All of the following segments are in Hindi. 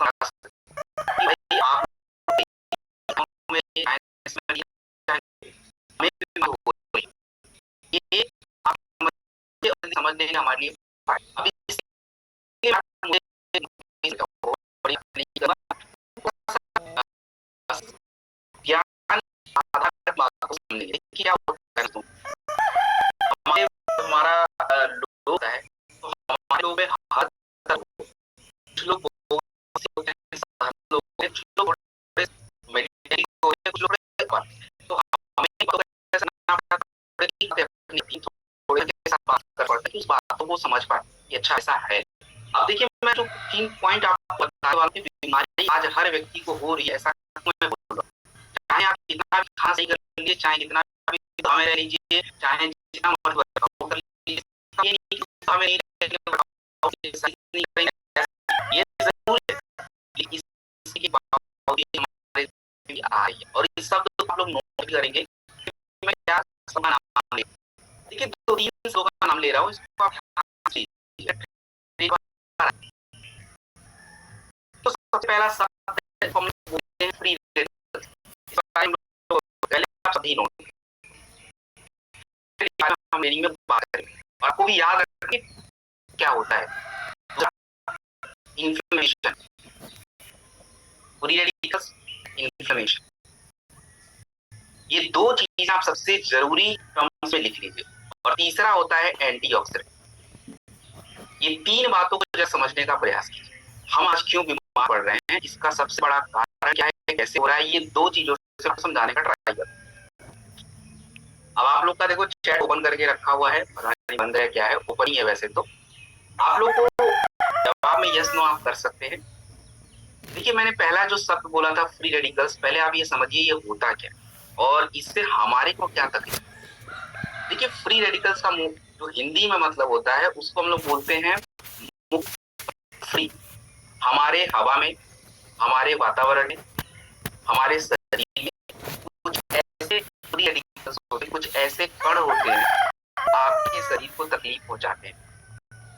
समझ कि भाई आप में ये आप समझने का हमारे लिए अब इसलिए मुझे ज्ञान आधारित बातों को समझने क्या होता है हमारे हमारा लोग है तो हमारे लोग में हर कुछ लोग कुछ लोग मेडिकल कुछ लोग तो हमें थोड़े के साथ बात कर पाते कि उस बातों को समझ पाए कि अच्छा ऐसा है। अब देखिए मैं जो 3 पॉइंट आपको बताने वाला हूँ बीमारी आज हर व्यक्ति को हो रही है ऐसा मैं बोलूँगा। चाहे आप कितना भी खाना सही कर लीजिए, चाहे कितना भी दवाएं ले लीजिए, चाहे जितना मर्जी वर्कआउट कर लीजिए, ये नहीं कि हमें नहीं ये जरूर है लेकिन इसके बावजूद हमारे आई है और इस शब्द को आप लोग नोट करेंगे मैं क्या नाम ले देखिए 2-3 शब्दों का नाम ले रहा हूँ इसको आप तो सबसे पहला शब्द हम लोग बोलते हैं फ्री रेडिकल्स। पहले आप सभी नोट हम मीनिंग में बात करेंगे और आपको भी याद रखें क्या होता है इन्फ्लेमेशन फ्री रेडिकल्स इन्फ्लेमेशन ये 2 चीज आप सबसे जरूरी टर्म्स में लिख लीजिए और तीसरा होता है एंटीऑक्सीडेंट। ये 3 बातों को जरा समझने का प्रयास कीजिए हम आज क्यों बीमार पड़ रहे हैं इसका सबसे बड़ा कारण क्या है कैसे हो रहा है ये 2 चीजों से समझाने का ट्राई करें। अब आप लोग का देखो चैट ओपन करके रखा हुआ है पता नहीं बंद है क्या है ओपन ही है वैसे तो आप लोग को जवाब में यस नो आप कर सकते हैं। देखिए मैंने पहला जो शब्द बोला था फ्री रेडिकल्स पहले आप ये समझिए ये होता क्या और इससे हमारे को क्या तकलीफ। देखिए फ्री रेडिकल्स का जो हिंदी में मतलब होता है उसको हम लोग बोलते हैं फ्री। हमारे हवा में हमारे वातावरण में हमारे शरीर में कुछ ऐसे फ्री रेडिकल्स होते हैं कुछ ऐसे कण होते हैं आपके शरीर को तकलीफ पहुंचाते हैं।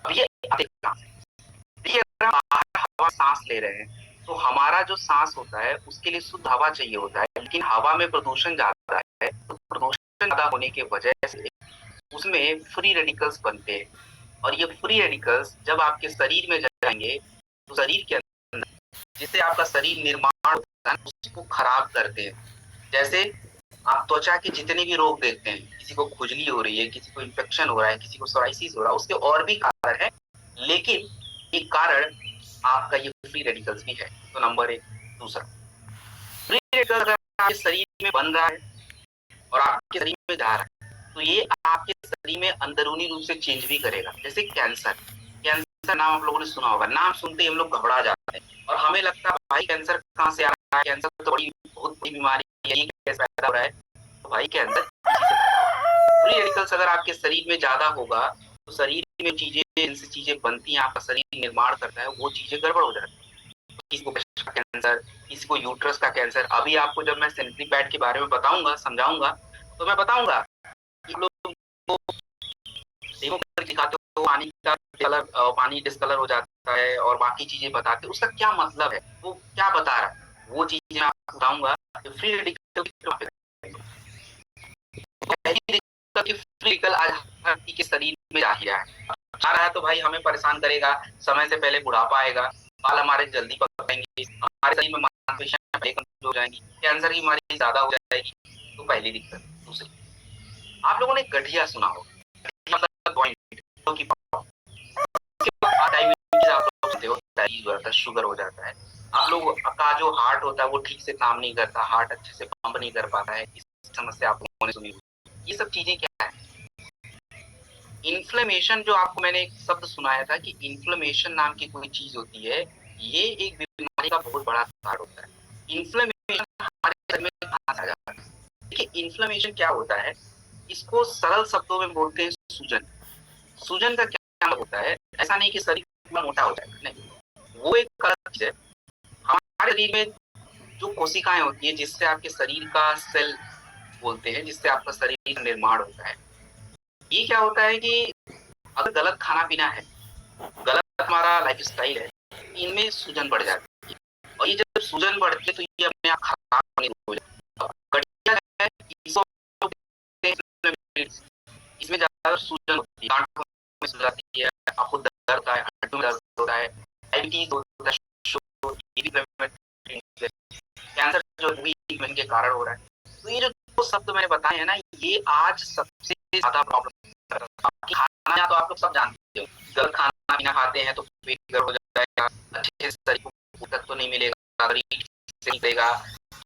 अब ये देखिए अगर हम हवा सांस ले रहे हैं तो हमारा जो सांस होता है उसके लिए शुद्ध हवा चाहिए होता है लेकिन हवा में प्रदूषण ज्यादा है तो प्रदूषण ज्यादा होने की वजह से उसमें फ्री रेडिकल्स बनते हैं और ये फ्री रेडिकल्स जब आपके शरीर में जाएंगे तो शरीर के अंदर जिससे आपका शरीर निर्माण होता है उसको खराब करते हैं। जैसे आप त्वचा के जितने भी रोग देखते हैं किसी को खुजली हो रही है किसी को इन्फेक्शन हो रहा है किसी को सोराइसिस हो रहा है उसके और भी कारण है लेकिन एक कारण आपका ये फ्री रेडिकल्स भी है। तो नंबर 1 दूसरा फ्री रेडिकल्स अगर आपके शरीर में बन रहा है और आपके शरीर में जा रहा है तो ये आपके शरीर में अंदरूनी रूप से चेंज भी करेगा। जैसे कैंसर कैंसर नाम आप लोगों ने सुना होगा नाम सुनते ही हम लोग घबरा जाते हैं और हमें लगता है भाई कैंसर कहाँ से आ रहा है कैंसर तो बहुत बड़ी बीमारी है ये कैसे पैदा हो रहा है तो भाई कैंसर फ्री रेडिकल्स अगर आपके शरीर में ज्यादा होगा तो शरीर में चीजें जिनसे चीजें बनती हैं आपका शरीर निर्माण करता है वो चीजें गड़बड़ हो जाती है। किसी को कैंसर किसी को यूट्रस का कैंसर अभी आपको जब मैं सेंट्री पैड के बारे में बताऊंगा समझाऊंगा तो मैं बताऊंगा कि लोग देखो दिखाते हो पानी का कलर पानी डिस्कलर हो जाता है और बाकी चीजें बताते उसका क्या मतलब है वो क्या बता रहा है वो चीजें आपको बताऊंगा फ्री रेडिकल फ्री रेडिकल आज हर व्यक्ति के शरीर में जा ही रहा है आ रहा है तो भाई हमें परेशान करेगा समय से पहले बुढ़ापा आएगा बाल हमारे जल्दी पकेंगे हमारे शरीर में मांसपेशियां कमजोर हो जाएंगी कैंसर की बीमारी ज्यादा हो जाएगी। तो पहली दिक्कत दूसरी आप लोगों ने गठिया सुना होगा शुगर हो जाता है आप लोग का जो हार्ट होता है वो ठीक से काम नहीं करता हार्ट अच्छे से पंप नहीं कर पाता है इस समस्या आप लोगों ने सुनी। ये सब चीजें क्या है इन्फ्लेमेशन जो आपको मैंने एक शब्द सुनाया था कि इन्फ्लेमेशन नाम की कोई चीज होती है ये एक बीमारी का बहुत बड़ा कारण होता है। इन्फ्लेमेशन हमारे शरीर में कहां से आ जाता है देखिए इन्फ्लेमेशन क्या होता है इसको सरल शब्दों में बोलते हैं सूजन। सूजन का क्या होता है ऐसा नहीं कि शरीर मोटा हो जाए नहीं वो एक अलग चीज है। हमारे शरीर में जो कोशिकाएं होती है जिससे आपके शरीर का सेल बोलते हैं जिससे आपका शरीर निर्माण होता है ये क्या होता है कि अगर गलत खाना पीना है गलत हमारा लाइफ स्टाइल है इनमें सूजन बढ़ जाती है जब सूजन बढ़ती है तो ये अपने आप खराब होने हो जाता है। गठिया है, इसमें ज्यादा सूजन होती है, गांठों में सूजन आती है, आपको दर्द होता है, हड्डियों में दर्द होता है, डायबिटीज होता है, कैंसर जो भी के कारण हो रहा है। तो ये जो दो शब्द मैंने बताए हैं ना, ये आज सबसे ज्यादा प्रॉब्लम। खाना या तो आप लोग सब जानते हो, गलत खाना पीना खाते हैं तो पेट गर्म हो जाएगा, अच्छे से शरीर को पोषक तो नहीं मिलेगा, शरीर से निकलेगा,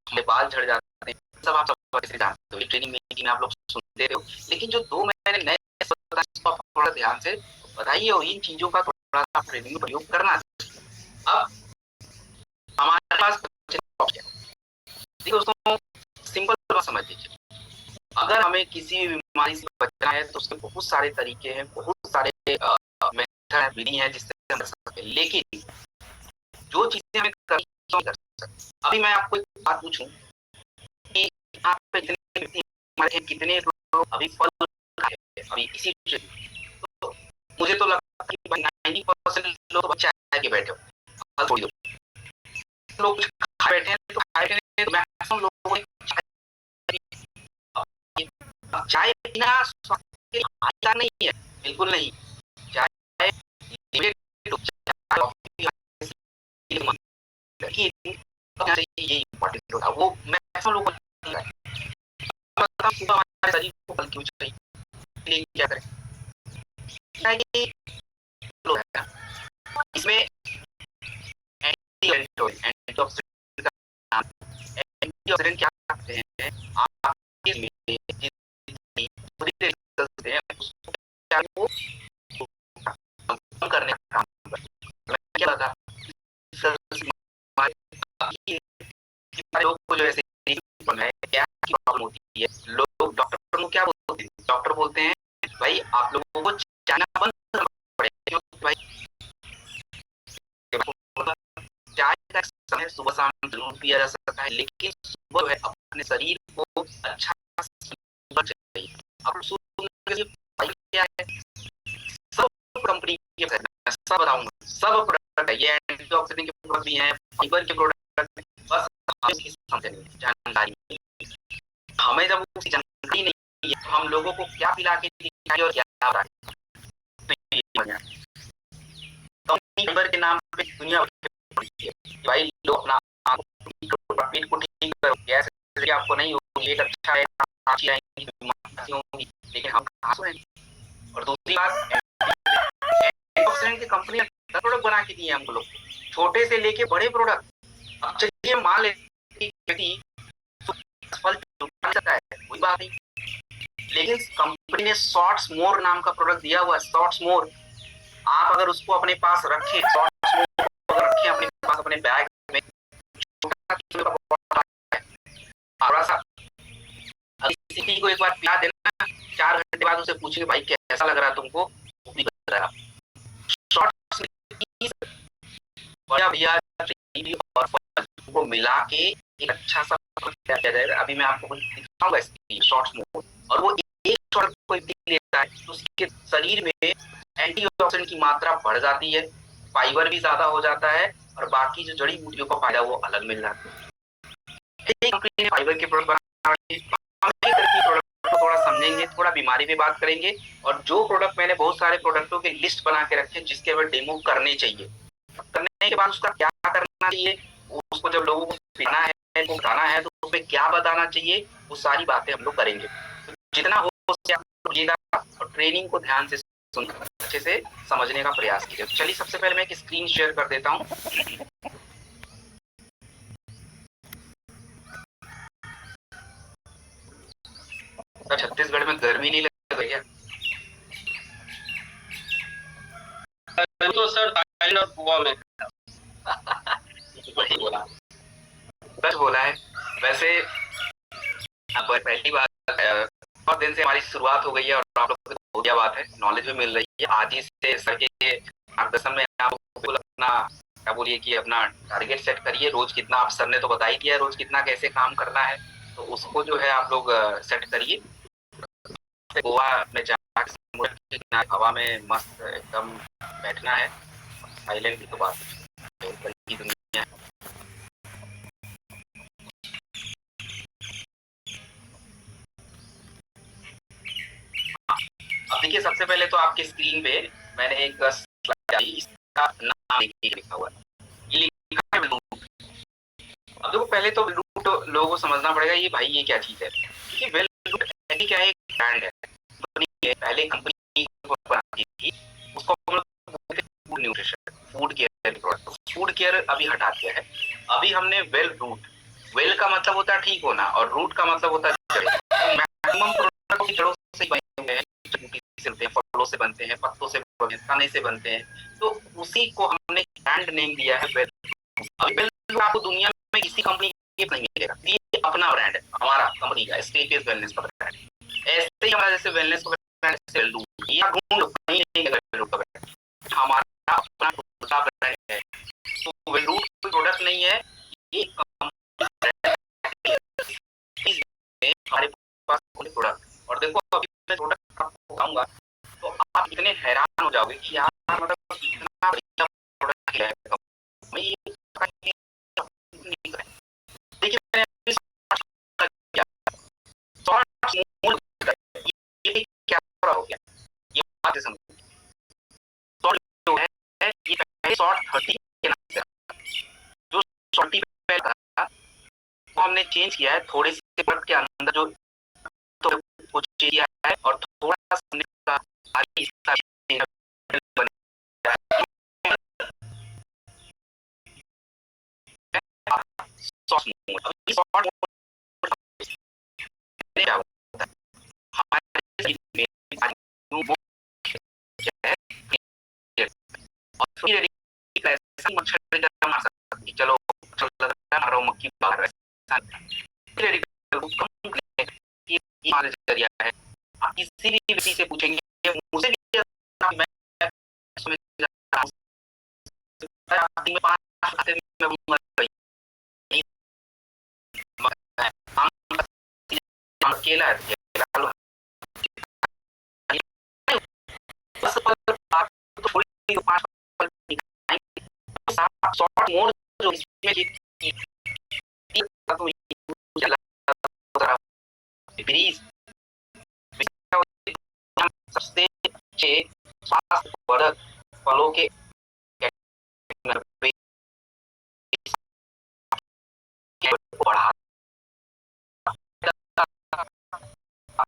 हमें बाल झड़ जाते हैं, सब आप सब अच्छे से जानते हो, ट्रेनिंग मीटिंग में आप लोग सुनते हो। लेकिन जो दो मैंने नए बताए इसको आप थोड़ा ध्यान से बताइए और इन चीजों का थोड़ा सा ट्रेनिंग में प्रयोग करना। अब हमारे पास दोस्तों सिंपल बात समझ लीजिए, अगर हमें किसी भी बीमारी से बचना है तो उसके बहुत सारे तरीके हैं, बहुत सारे मेथड है, विधि है जिससे हम बच सकते हैं। लेकिन जो चीजें हमें करनी कर सकते, अभी मैं आपको एक बात पूछूं कि आप पे कितने लोग अभी फल खाए अभी इसी तो मुझे तो लगता है कि 90% लोग तो चाय के बैठे हो, फल छोड़ दो, लोग खा बैठे हैं तो खाए बैठे तो मैक्सिमम लोगों ने चाय पीना स्वास्थ्य के लिए हानिकारक नहीं है, बिल्कुल नहीं। चाय ये इम्पोर्टेंट होता है, वो मैक्सिमम लोगों को सुबह हमारे शरीर को बल क्यों चाहिए, क्या करें, इसमें एंटीऑक्सीडेंट क्या करते हैं, आपके कम करने का काम क्या था, लोग को जो ऐसे क्या की प्रॉब्लम होती है, लोग डॉक्टर को क्या बोलते हैं, डॉक्टर बोलते हैं भाई आप लोगों को चाइना बंद करना पड़ेगा, भाई चाय का समय सुबह शाम जरूर पिया जा सकता है, लेकिन सुबह है अपने शरीर को अच्छा चाहिए। अब क्या है, सब कंपनी के सब बताऊंगा, सब प्रोडक्ट है, ये एंटीऑक्सीडेंट के प्रोडक्ट भी हैं, फाइबर के प्रोडक्ट, बस जानकारी हमें जब उसकी जानकारी नहीं है तो हम लोगों को क्या पिला के दिखाएं और क्या फाइबर के नाम पे दुनिया भाई लोग अपना पेट को ठीक करो, गैस आपको नहीं होगी, एक अच्छा है होंगी, लेकिन हम कहाँ से हैं। और दूसरी बात एंटीऑक्सीडेंट की कंपनी प्रोडक्ट बना के दिए हमको लोग, छोटे से लेके बड़े प्रोडक्ट। अब चलिए मान लेते फल सकता है कोई बात नहीं, लेकिन कंपनी ने शॉर्ट्स मोर नाम का प्रोडक्ट दिया हुआ है, शॉर्ट्स मोर। आप अगर उसको अपने पास रखें, शॉर्ट्स मोर रखें अपने पास अपने बैग में, थोड़ा सा किसी को एक बार पिला देना, 4 घंटे बाद उसे पूछेंगे भाई कैसा लग रहा है तुमको, शॉर्ट्स भैया और को मिला के एक अच्छा सा किया जाएगा। अभी मैं आपको दिखाऊंगा शॉर्ट्स मोड, और वो एक शॉर्ट कोई लेता है तो उसके शरीर में एंटीऑक्सीडेंट की मात्रा बढ़ जाती है, फाइबर भी ज्यादा हो जाता है, और बाकी जो जड़ी बूटियों का फायदा वो अलग मिल जाता है। कंपनी ने फाइबर के प्रोडक्ट थोड़ा समझेंगे, थोड़ा बीमारी पे बात करेंगे, और जो प्रोडक्ट मैंने बहुत सारे प्रोडक्टों के लिस्ट बना के रखे जिसके वे डेमो करने चाहिए, करने के बाद उसका क्या करना चाहिए, उसको जब लोगों को पीना है को बताना है तो उसमें क्या बताना चाहिए, वो सारी बातें हम लोग करेंगे। तो जितना हो और ट्रेनिंग को ध्यान से सुन अच्छे से समझने का प्रयास कीजिए। चलिए सबसे पहले मैं एक स्क्रीन शेयर कर देता हूँ। छत्तीसगढ़ में गर्मी नहीं लग रही है? तो सर थाईलैंड और गोवा में वही बोला, सच बोला है। वैसे पहली बात बहुत दिन से हमारी शुरुआत हो गई है और आप लोगों को बढ़िया बात है, नॉलेज भी मिल रही है। आज ही से सर के मार्गदर्शन में आप अपना क्या बोलिए कि अपना टारगेट सेट करिए, रोज कितना, आप सर ने तो बता ही दिया है रोज कितना कैसे काम करना है, तो उसको जो है आप लोग सेट करिए। गोवा में जाकर समुद्र के किनारे हवा में मस्त एकदम बैठना है, थाईलैंड की तो बात की दुनिया है। देखिए सबसे पहले तो आपके स्क्रीन पे मैंने एक स्लाइड आई, इसका नाम देखिए लिखा हुआ है, ये लिखा है वेलरूट। अब देखो पहले तो वेलरूट लोगों को समझना पड़ेगा ये भाई ये क्या चीज है। देखिए वेलरूट ऐसी क्या है, एक ब्रांड है, पहले कंपनी बनाती थी, उसको हम लोग बोलते थे food nutrition, food care product. Food care अभी हटा दिया है, अभी हमने वेल रूट, वेल का मतलब होता है ठीक होना और रूट का मतलब होता है जड़ें। तो मैक्सिमम प्रोडक्ट की जड़ों से बने हुए हैं, से बनते हैं, फलों से बनते हैं, पत्तों से बनते हैं, तने से बनते हैं, तो उसी को हमने ब्रांड नेम दिया है वेल। अभी वेल आपको दुनिया में किसी कंपनी के नहीं मिलेगा, ये अपना ब्रांड है, हमारा कंपनी का स्टेपियस वेलनेस का ब्रांड। ऐसे ही हमारा जैसे वेलनेस का ब्रांड वेल रूट, ये ढूंढ लो कहीं नहीं है वेल रूट का ब्रांड, हमारा अपना खुद का ब्रांड है। तो वेल रूट कोई प्रोडक्ट नहीं है, ये हमारे पास कोई प्रोडक्ट। और देखो अभी मैं प्रोडक्ट आपको बताऊंगा तो आप इतने हैरान हो जाओगे कि यार मतलब इतना बढ़िया प्रोडक्ट है। मैं ये देखिए मैंने ये क्या हो गया, ये बात समझो। शॉर्ट जो है ये पहले शॉर्ट 30 के नाम से, जो शॉर्ट पहले था वो हमने चेंज किया है, थोड़े से प्रोडक्ट के अंदर जो तो कुछ किया है और थोड़ा सा आगे इसका सॉफ्ट मोड, अभी सॉफ्ट मोड क्या होता है हमारे शरीर में वो है और फिर ऐसा मच्छर मार सकता है, चलो चल मारो मक्खी बाहर ऐसा फिर ये हमारा जरिया है। आप किसी भी व्यक्ति से पूछेंगे, मुझे भी मैं समझ रहा हूं, दिन में 5 खाते मैं बोलूंगा नहीं, अकेला है बस आप तो थोड़ी 5 पल निकालेंगे, शॉर्ट मोड जो इसमें ब्रीज सबसे अच्छे स्वास्थ्यवर्धक फलों के बढ़ा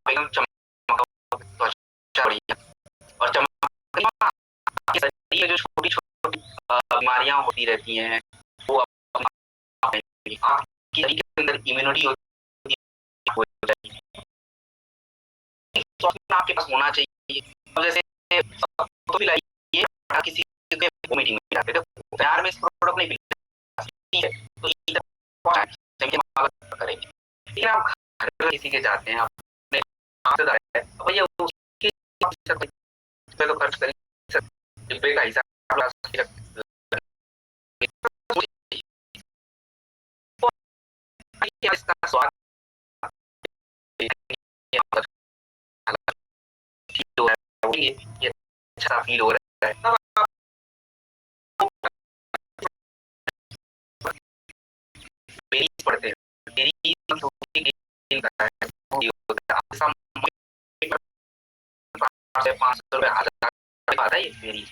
एकदम चमक और चमक शरीर में जो छोटी छोटी बीमारियां होती रहती हैं वो आपकी शरीर के अंदर इम्यूनिटी होती है, तो आपके पास होना चाहिए। अब जैसे तो भी लाइए किसी को मीटिंग में जाते थे यार में इस प्रोडक्ट नहीं मिलता है तो इधर करेंगे, लेकिन आप घर किसी के जाते हैं अपने भैया उसके तो खर्च करें डिब्बे का हिसाब इसका स्वाद ये अच्छा फील हो रहा है, तब आप पेरीज पढ़ते हैं, पेरीज ₹500 हजार आता है ये पेरीज,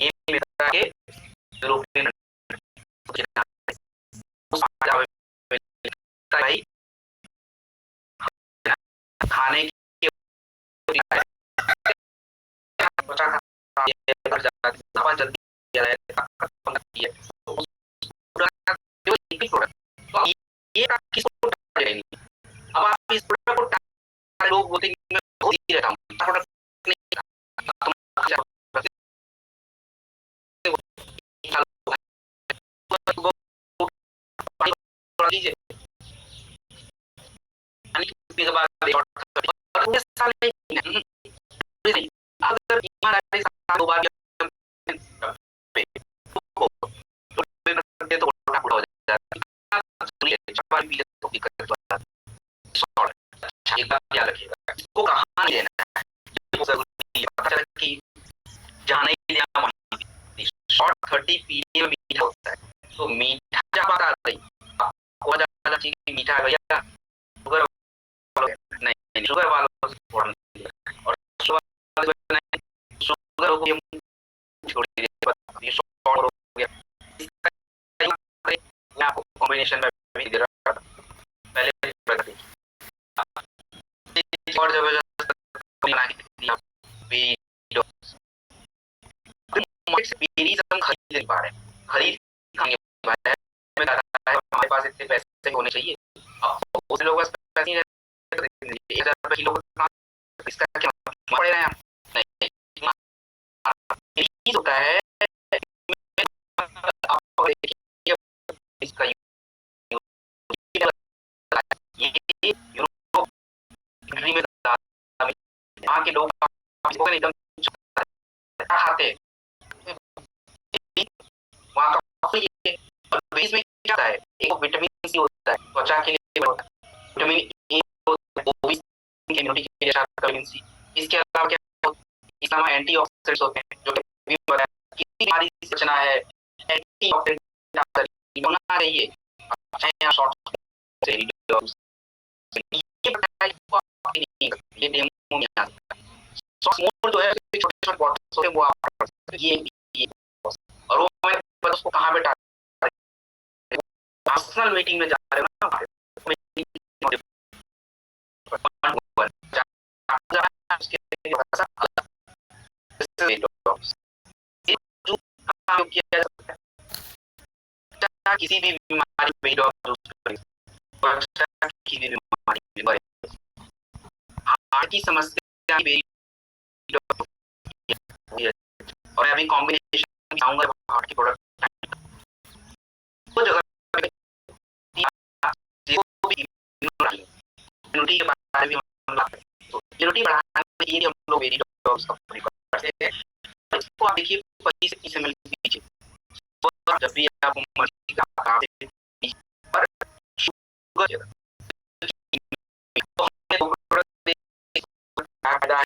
ये मिलता है यूरोपियन खाने के ये किसको अब आप इस प्रोडक्ट को लोग बोलते हैं मैं बहुत ही रहता हूँ प्रोडक्ट अगर ईमानदारी से 2 बार तो हो जाता है, क्या रखिएगा इसको कहाँ लेना है, पता चला कि जहाँ नहीं लेना शॉर्ट 30 पीने में मीठा होता है, तो मीठा जब बात आ रही आपको मीठा भैया शुगर नहीं, शुगर वालों और शुगर हो गया, छोड़ दीजिए, शॉर्ट हो गया, मैं आपको कॉम्बिनेशन में भी दे रहा था पहले और जबरदस्त बना के दिया वीडियो सीरीज हम खरीद नहीं पा रहे, खरीद खाने में हमारे पास इतने पैसे होने चाहिए, उस लोगों के पास पैसे नहीं रहते, 1000 किलो इसका क्या पड़े रहे हम नहीं, सीरीज होता है आपको देखिए इसका ये यूरोप कंट्री में यहाँ के लोग एकदम खाते हैं वहाँ का और बेस में क्या होता है, एक विटामिन सी होता है त्वचा के लिए होता है, विटामिन ए इम्यूनिटी के लिए विटामिन सी, इसके अलावा क्या इसमें एंटीऑक्सीडेंट्स होते हैं जो किसी बीमारी से बचना है, एंटीऑक्सीडेंट होना चाहिए, चाहे शॉर्ट से ये डेमो नहीं आता, मोर जो है छोटे-छोटे बॉटल्स होते हैं वो आप ये और वो मैं उसको कहाँ पे डाल पर्सनल मीटिंग में जा रहे हो ना किसी भी बीमारी में हार्ट की समस्या और अभी कॉम्बिनेशन चाहूंगा हार्ट की प्रोडक्ट वो जगह इम्यूनिटी के बारे में तो इम्यूनिटी बढ़ाने के लिए हम लोग वेरी डॉग्स का प्रयोग करते हैं, इसको आप देखिए 25 से 30 ml पीजिए जब भी आप मर्जी का पर शुगर फायदा है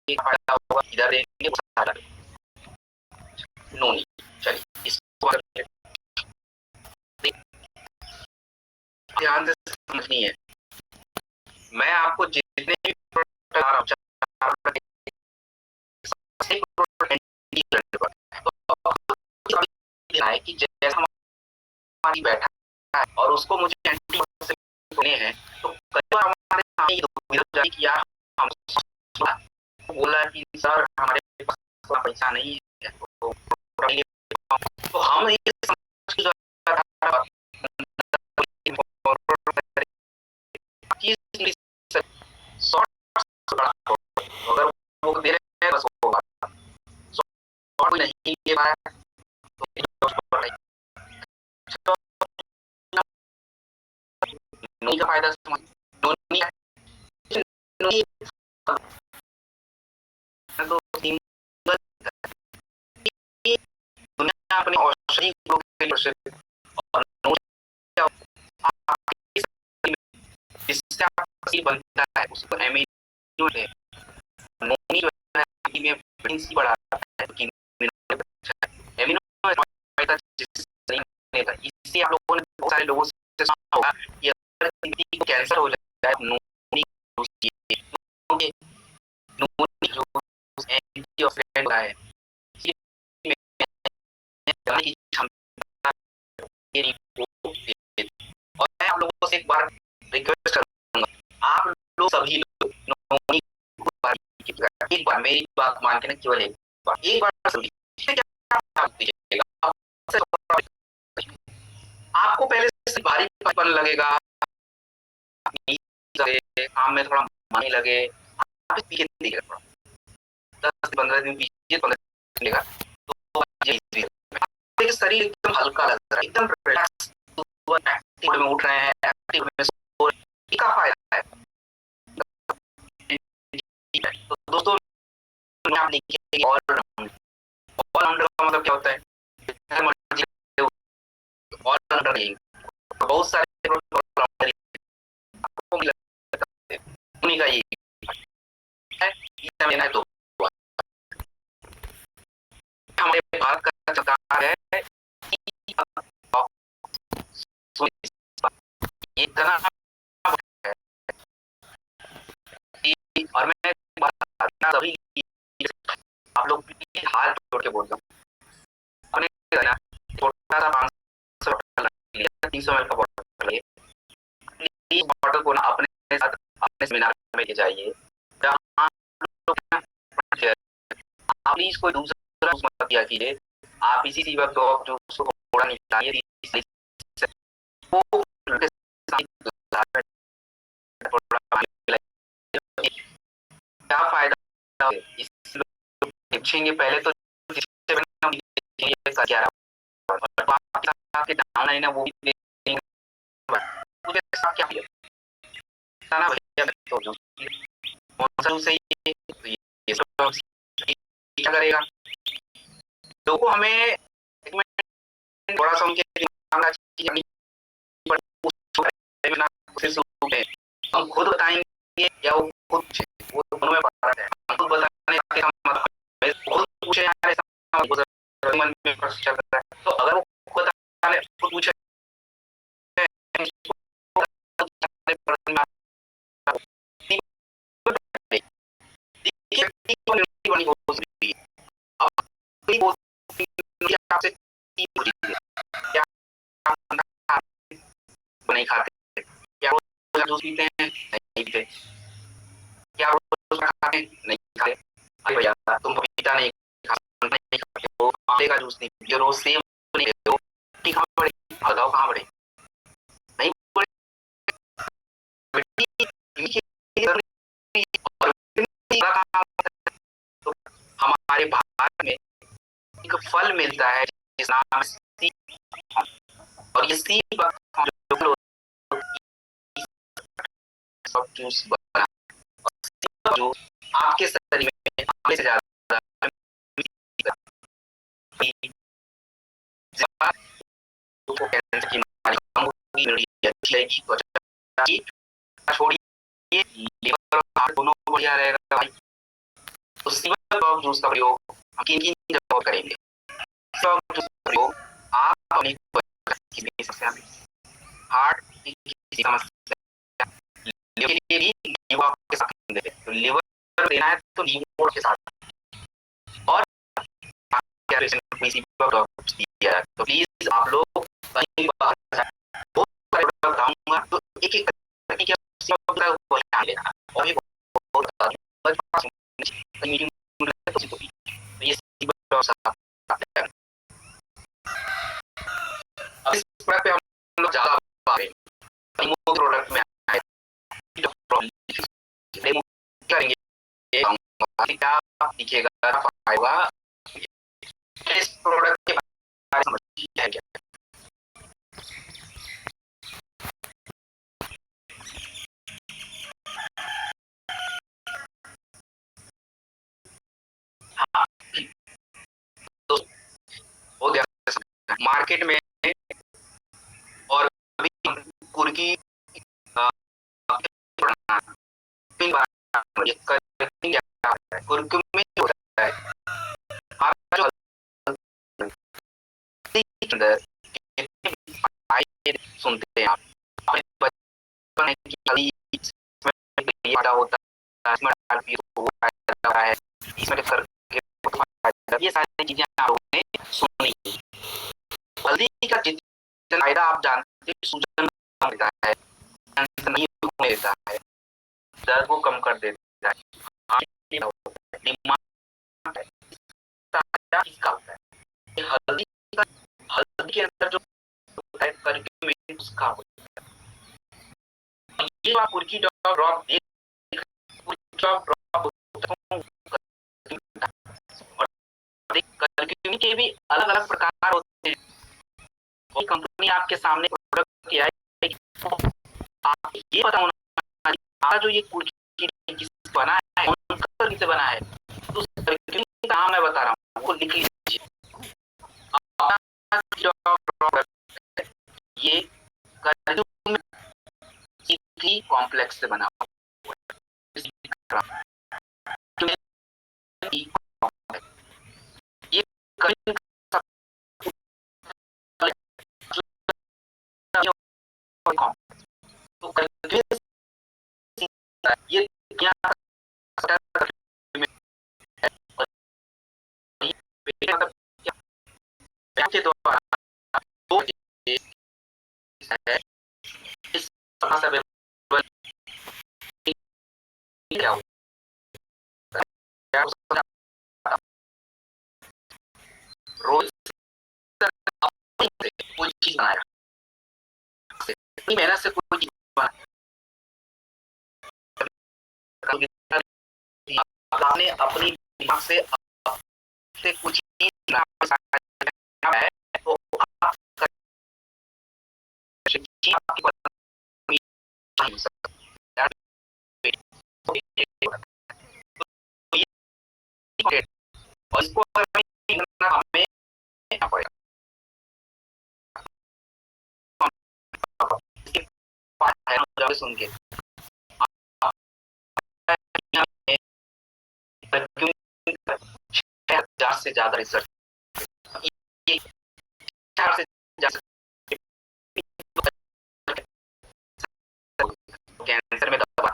फायदा होगा इधर देंगे नो नहीं, चलिए इसको ध्यान से समझनी है, मैं आपको जितने भी प्रोडक्ट आ रहा हूँ कि जैसा हमारी बैठा है और उसको मुझे एंटी हैं तो कई बार हमारे सामने दुविधा हो जाए कि यार हम बोला कि सर हमारे पास पैसा नहीं है तो हम ये अगर वो दे रहे हैं बस वो शॉर्ट नहीं दे पाया तो नोनी का फायदा समझ नोनी तो दुनिया अपने औषधि के लिए और जिससे बनता है उसको एमिनो है, नोनी जो है में विटामिन सी बढ़ाता है एमिनो इससे आप लोगों ने बहुत सारे लोगों से सुना होगा कि अगर किसी को कैंसर हो जाता है नोनी एंटीऑक्सीडेंट है और मैं आप लोगों से एक बार रिक्वेस्ट करूंगा आप लोग सभी लोग नोनी एक बार मेरी बात मान के ना केवल एक बार सभी आपको पहले से भारीपन लगेगा, काम में थोड़ा मन लगे, आप पी के देखिए 10 से 15 दिन पीजिए, 15 दिन लेगा तो शरीर एकदम हल्का लग रहा है, एकदम रिलैक्स, एक्टिव में उठ रहे हैं, एक्टिव में सो रहे हैं, क्या फायदा है। तो दोस्तों आप देखिए ऑलराउंडर का मतलब क्या होता है, ऑलराउंडर बहुत सारे का ये है तो हमारे भारत का सरकार है ये इतना और मैं एक बात बता दूं, सभी आप लोग प्लीज हाथ जोड़ के बोलता हूँ, अपने ना छोटा सा 500 बॉटल लिया, 300 ml का बॉटल है, प्लीज बॉटल को ना अपने साथ अपने सेमिनार में ले जाइए, जहाँ लोग ना, आप प्लीज कोई दूसरा जूस मत किया कीजिए, आप इसी वक्त जूस को थोड़ा निकालिए, वो उनके साथ थोड़ा पानी पिलाइए। क्या फायदा इस पूछेंगे पहले तो जिससे मैंने ये क्या रहा और बाकी आपके डाउन लाइन है वो भी देखेंगे, मुझे साथ क्या किया ना भैया, तो जो मौसम से ये सब क्या करेगा, लोगों हमें एक मिनट थोड़ा सा उनके दिमाग चीज ना सिर्फ सुनते हैं, हम खुद बताएंगे या वो खुद वो दोनों में फर्क है, हम खुद बताने का मतलब है खुद पूछे यार ऐसा मन में प्रश्न चल रहा है, तो अगर वो खुद बताने खुद पूछे नहीं खाते, क्या वो जूस पीते हैं, नहीं पीते, क्या वो खाते हैं, नहीं खाते, अरे भैया तुम पपीता नहीं खाते हो, आंवले का जूस नहीं पीते हो, सेब नहीं पीते हो, कहाँ पड़े, बताओ कहाँ पड़े, नहीं पड़े, तो हमारे भारत में एक फल मिलता है जिसका नाम है सीप, और ये सीप जो सब जूस बना, जो आपके शरीर में आमले से ज्यादा कैंसर की बीमारी कम होगी, त्वचा की छोड़िए, लिवर और हार्ट दोनों बढ़िया रहेगा भाई। तो सिवा जूस का प्रयोग हम किन किन जगहों पर करेंगे, जूस का प्रयोग आप अपनी किसी भी समस्या में, हार्ट की किसी समस्या, लिवर के लिए भी नींबू आपके साथ देते हैं, तो लिवर देना है तो नींबू के साथ, और तो प्लीज आप लोग कहीं बाहर वो बताऊंगा तो एक एक करके ध्यान देना, और ये ये अब इस प्रोडक्ट पे हम लोग ज्यादा बात करेंगे, प्रोडक्ट में आए डेमो करेंगे, क्या दिखेगा फायदा इस प्रोडक्ट के बारे में समझिए है क्या। हाँ, तो वो मार्केट में और अभी कुर्की कुर्की में होता है आपका जो अंदर सुनते हैं आप बचपन की इसमें होता है, इसमें ये सारी चीजें आप लोगों ने सुनी, हल्दी का जितना फायदा आप जानते हैं, सूजन कम देता है, नहीं देता है, दर्द को कम कर देता है, हल्दी का हल्दी के अंदर जो होता है करक्यूमिन उसका होता है, ये आप कुर्की ड्रॉप करक्यूमिन के भी अलग अलग प्रकार होते हैं, कोई कंपनी आपके सामने प्रोडक्ट किया है, आप ये पता होना जो ये कुर्की किससे बना है, कौन से बना है, तो उस करक्यूमिन का नाम मैं बता रहा हूँ, वो लिख लीजिए, ये करक्यूमिन कॉम्प्लेक्स से बना हुआ ये तो ये क्या पेट मतलब क्या, व्यायाम के द्वारा दो है इस सभा से क्या होता है, रोज कोई चीज बनाया, मेहनत से कोई चीज आपने अपनी दिमाग से कुछ चीज है तो और इसको हमें सुन के 6,000 से ज्यादा रिसर्च, ये 4 से ज्यादा कैंसर में दवा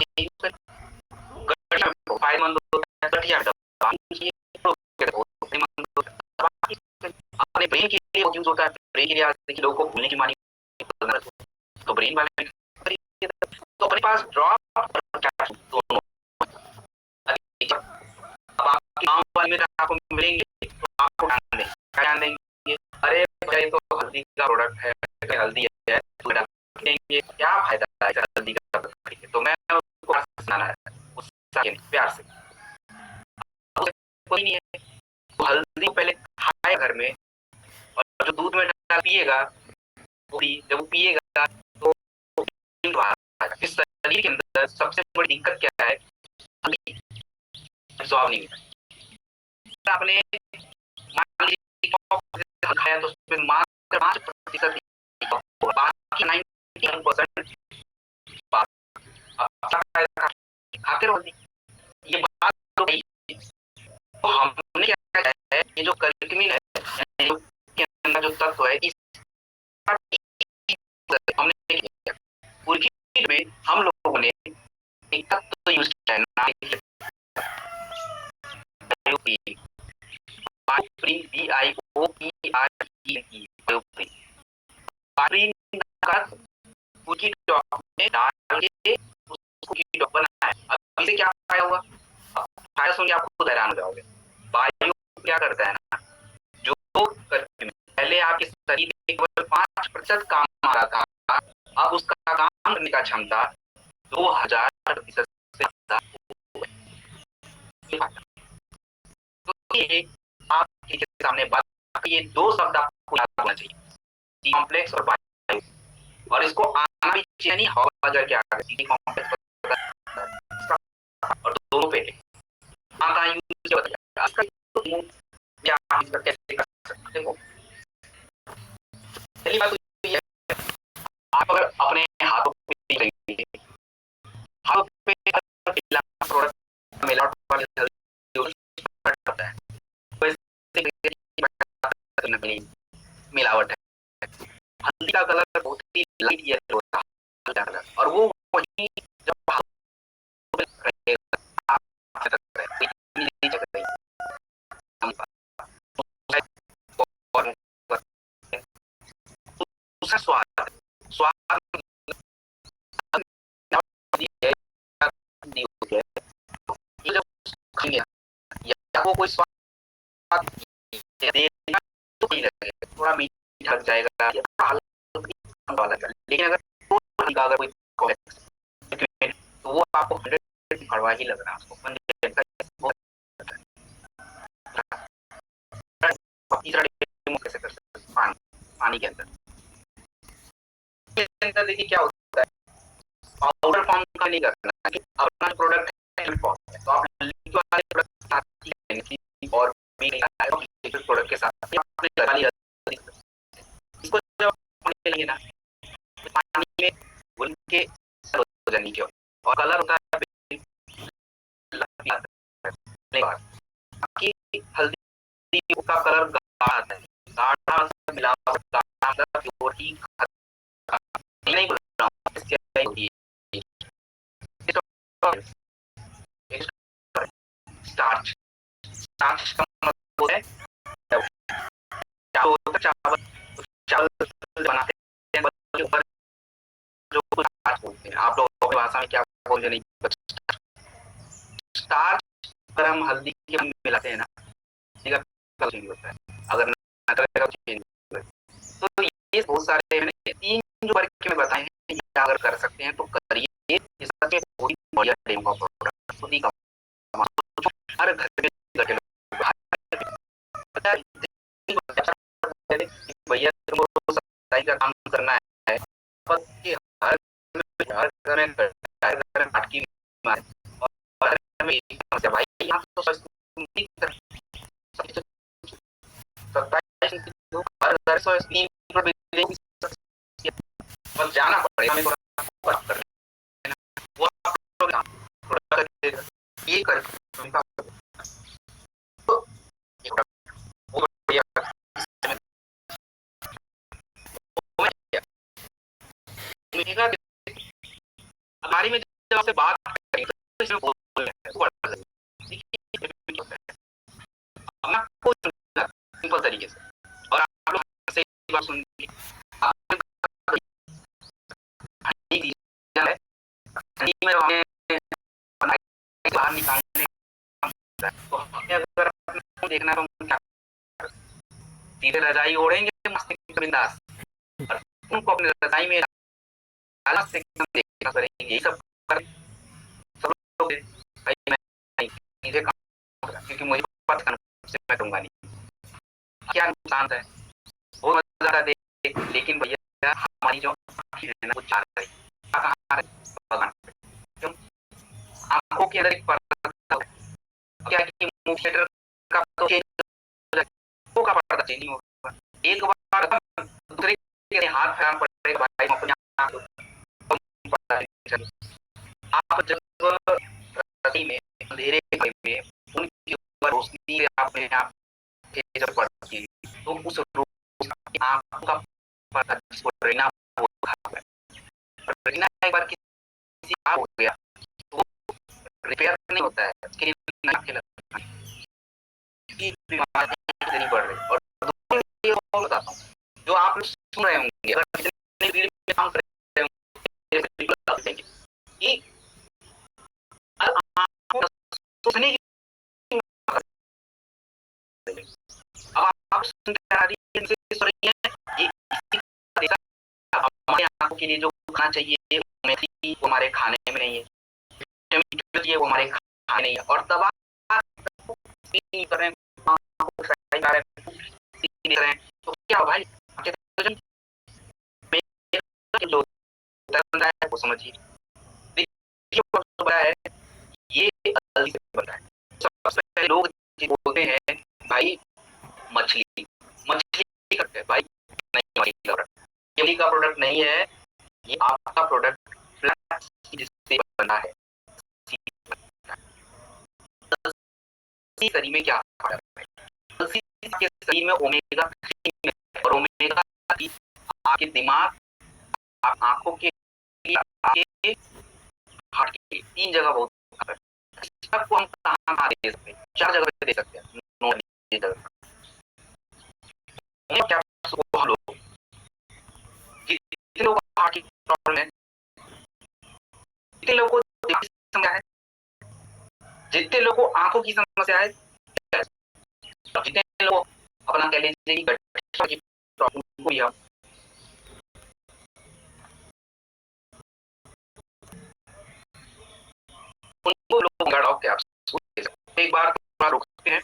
फायदेमंद होता है, गठिया दवा अपने ब्रेन के लिए यूज होता है, ब्रेन के लिए लोगों को भूलने की मानी तो ब्रेन वाले तो अपने पास ड्रॉप दोनों, अब आपके गांव वाले में आपको मिलेंगे तो आपको ध्यान देंगे, अरे भाई तो हल्दी का प्रोडक्ट है, हल्दी है देंगे, क्या फायदा है हल्दी का प्रोडक्ट, तो मैं उसको सुनाना है उससे प्यार से, कोई नहीं है तो हल्दी पहले खाए घर में, और जो दूध में डाल पिएगा जब वो पिएगा तो इस शरीर के अंदर सबसे बड़ी दिक्कत क्या है, एब्जॉर्ब नहीं होता, आपने मान लीजिए खाया तो उसमें मात्र 5% बाकी 91% खाते रहो, ये बात तो हमने क्या है, ये जो कर्क्यूमिन है के अंदर जो तत्व है इस हमने किया पूरी में हम लोगों ने एक तत्व यूज किया है इससे क्या फायदा हुआ, फायदा सुन के आप खुद हैरान हो जाओगे, वायु क्या करता है ना, जो पहले आपके शरीर में केवल 5% काम आ रहा था, अब उसका काम करने का क्षमता 2000% से तो ये आपके सामने बात, ये दो शब्द आपको याद होना चाहिए, कॉम्प्लेक्स और बायो, और इसको आना भी चाहिए नहीं, हवा जल के आगे सीधी कॉम्प्लेक्स और दोनों पे आता यूज बताइए आजकल क्या हम इसका कैसे कर सकते हो, पहली बात तो ये है, आप अगर अपने हाथों पे हाथों पे प्रोडक्ट मिलावट वाले होता है, मिलावट है, हल्दी का कलर बहुत ही लाइट येलो होता है, और वो वही जब स्वाद स्वाद आपको कोई स्वाद तो नहीं लगेगा, थोड़ा मीठा लग जाएगा लेकिन अगर कोई तो वो आपको 100 कड़वा ही लग रहा है, कैसे कर सकते पानी पानी के अंदर देखिए क्या होता है, पाउडर फॉर्म का नहीं करना, अपना प्रोडक्ट है तो आप लिक्विड वाले प्रोडक्ट और लिक्विड प्रोडक्ट के साथ आपने लगा लिया, इसको जब पानी लेंगे ना पानी में घुल के हो जाने के और कलर होता है बाकी हल्दी का कलर गाढ़ा आता है, गाढ़ा मिलावट प्योरिटी नहीं बोल रहा हूँ, स्टार्च स्टार्च का मतलब है चावल चावल बनाते हैं के ऊपर जो कुछ स्टार्च बोलते हैं, आप लोगों की भाषा में क्या बोलते नहीं, स्टार्च अगर हम हल्दी के मिलाते हैं ना, कलर चेंज होता है, अगर नटरेगा तो चेंज होता है। तो ये बहुत सारे मैंने 3 जो वर्ग में बताए हैं, ये अगर कर सकते हैं तो करिए, इससे बहुत बढ़िया डेमो का प्रोडक्ट खुद ही कमा, हर घर में लगे भैया तुमको सफाई का काम करना है, पर ये हर घर में की बीमारी और हर घर में एक समस्या, भाई यहाँ तो हर घर से स्कीम बस जाना पड़ेगा, हमें थोड़ा कर वो थोड़ा ये कर तो वो बढ़िया हमारी में जब आपसे बात करें तो इसमें बोल रहे हैं वो बड़ा हम आपको सिंपल तरीके से, और आप लोग से बात सुन के में हमें बाहर निकालने तो हमें अगर देखना तो क्या सीधे रजाई ओढ़ेंगे मस्त बिंदास, और उनको अपने रजाई में अलग से देखना करेंगे, यही सब कर सब लोग भाई मैं सीधे काम क्योंकि मुझे पता से मैं दूंगा नहीं क्या नुकसान है, बहुत मजा आ रहा है, लेकिन भैया हमारी जो है ना वो चाह रही कहाँ है भगवान, क्यों आंखों के अंदर एक पर्दा क्या कि मुंह थिएटर का तो वो का पर्दा चेंज नहीं होगा, एक बार दूसरे के हाथ फैलाना पड़ेगा भाई, अपने आप जब रस्सी में अंधेरे में उनके ऊपर रोशनी अपने आप जब पड़ती है तो उस रोशनी आंखों का पर्दा जिसको रेटिना बोलता है, रेटिना एक बार किसी हो गया तो रिपेयर नहीं होता है, इसके लिए नया लगता है, बीमारी नहीं बढ़ रही। और दूसरी और बताता हूँ जो आप सुन रहे होंगे, अगर जितने भीड़ में काम कर रहे होंगे कि आपको सोचने की अब आप सुनते आ रही है ये हमारे आंखों के लिए जो खाना चाहिए मेथी वो हमारे खाने में नहीं है, वो हमारे खाने नहीं है, और दवा कर रहे हैं तो क्या भाई जो है वो समझिए, है ये बता है, सबसे पहले लोग बोलते हैं भाई मछली मछली करते हैं भाई, नहीं का प्रोडक्ट नहीं है, ये आपका प्रोडक्ट जिससे बना है, शरीर में क्या के शरीर में ओमेगा 3 और ओमेगा 3 आपके दिमाग आंखों के आपके हार्ट के 3 जगह बहुत सबको हम कहाँ दे सकते हैं, 4 जगह पे दे सकते हैं, नो जगह क्या हम लोग जितने लोगों को हार्ट की प्रॉब्लम है, जितने लोगों को समस्या है, जितने लोगों को आंखों की समस्या है, जितने लोग अपना कह लीजिए की प्रॉब्लम को या उनको लोग गार्ड ऑफ आप एक बार थोड़ा रुक सकते हैं,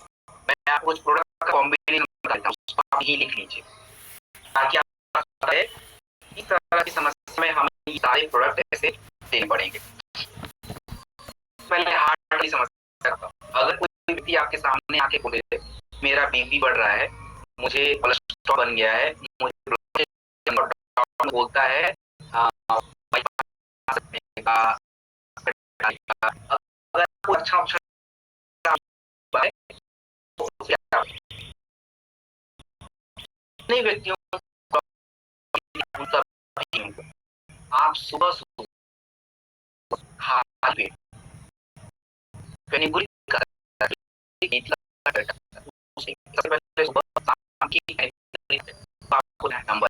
मैं आपको उस प्रोडक्ट का कॉम्बिनेशन बताता हूं, उसको आप ही लिख लीजिए ताकि आपको पता है इस तरह की समस्या में हमें ये सारे प्रोडक्ट ऐसे देने पड़ेंगे। पहले हार्ट की समस्या का, अगर कोई व्यक्ति आपके सामने आके बोले मेरा बीपी बढ़ रहा है, मुझे कोलेस्ट्रॉल बन गया है, मुझे डॉक्टर बोलता है अगर कोई अच्छा ऑप्शन नहीं व्यक्तियों आप सुबह सुबह खाली पेट सबसे पहले सुबह शाम की आपको नंबर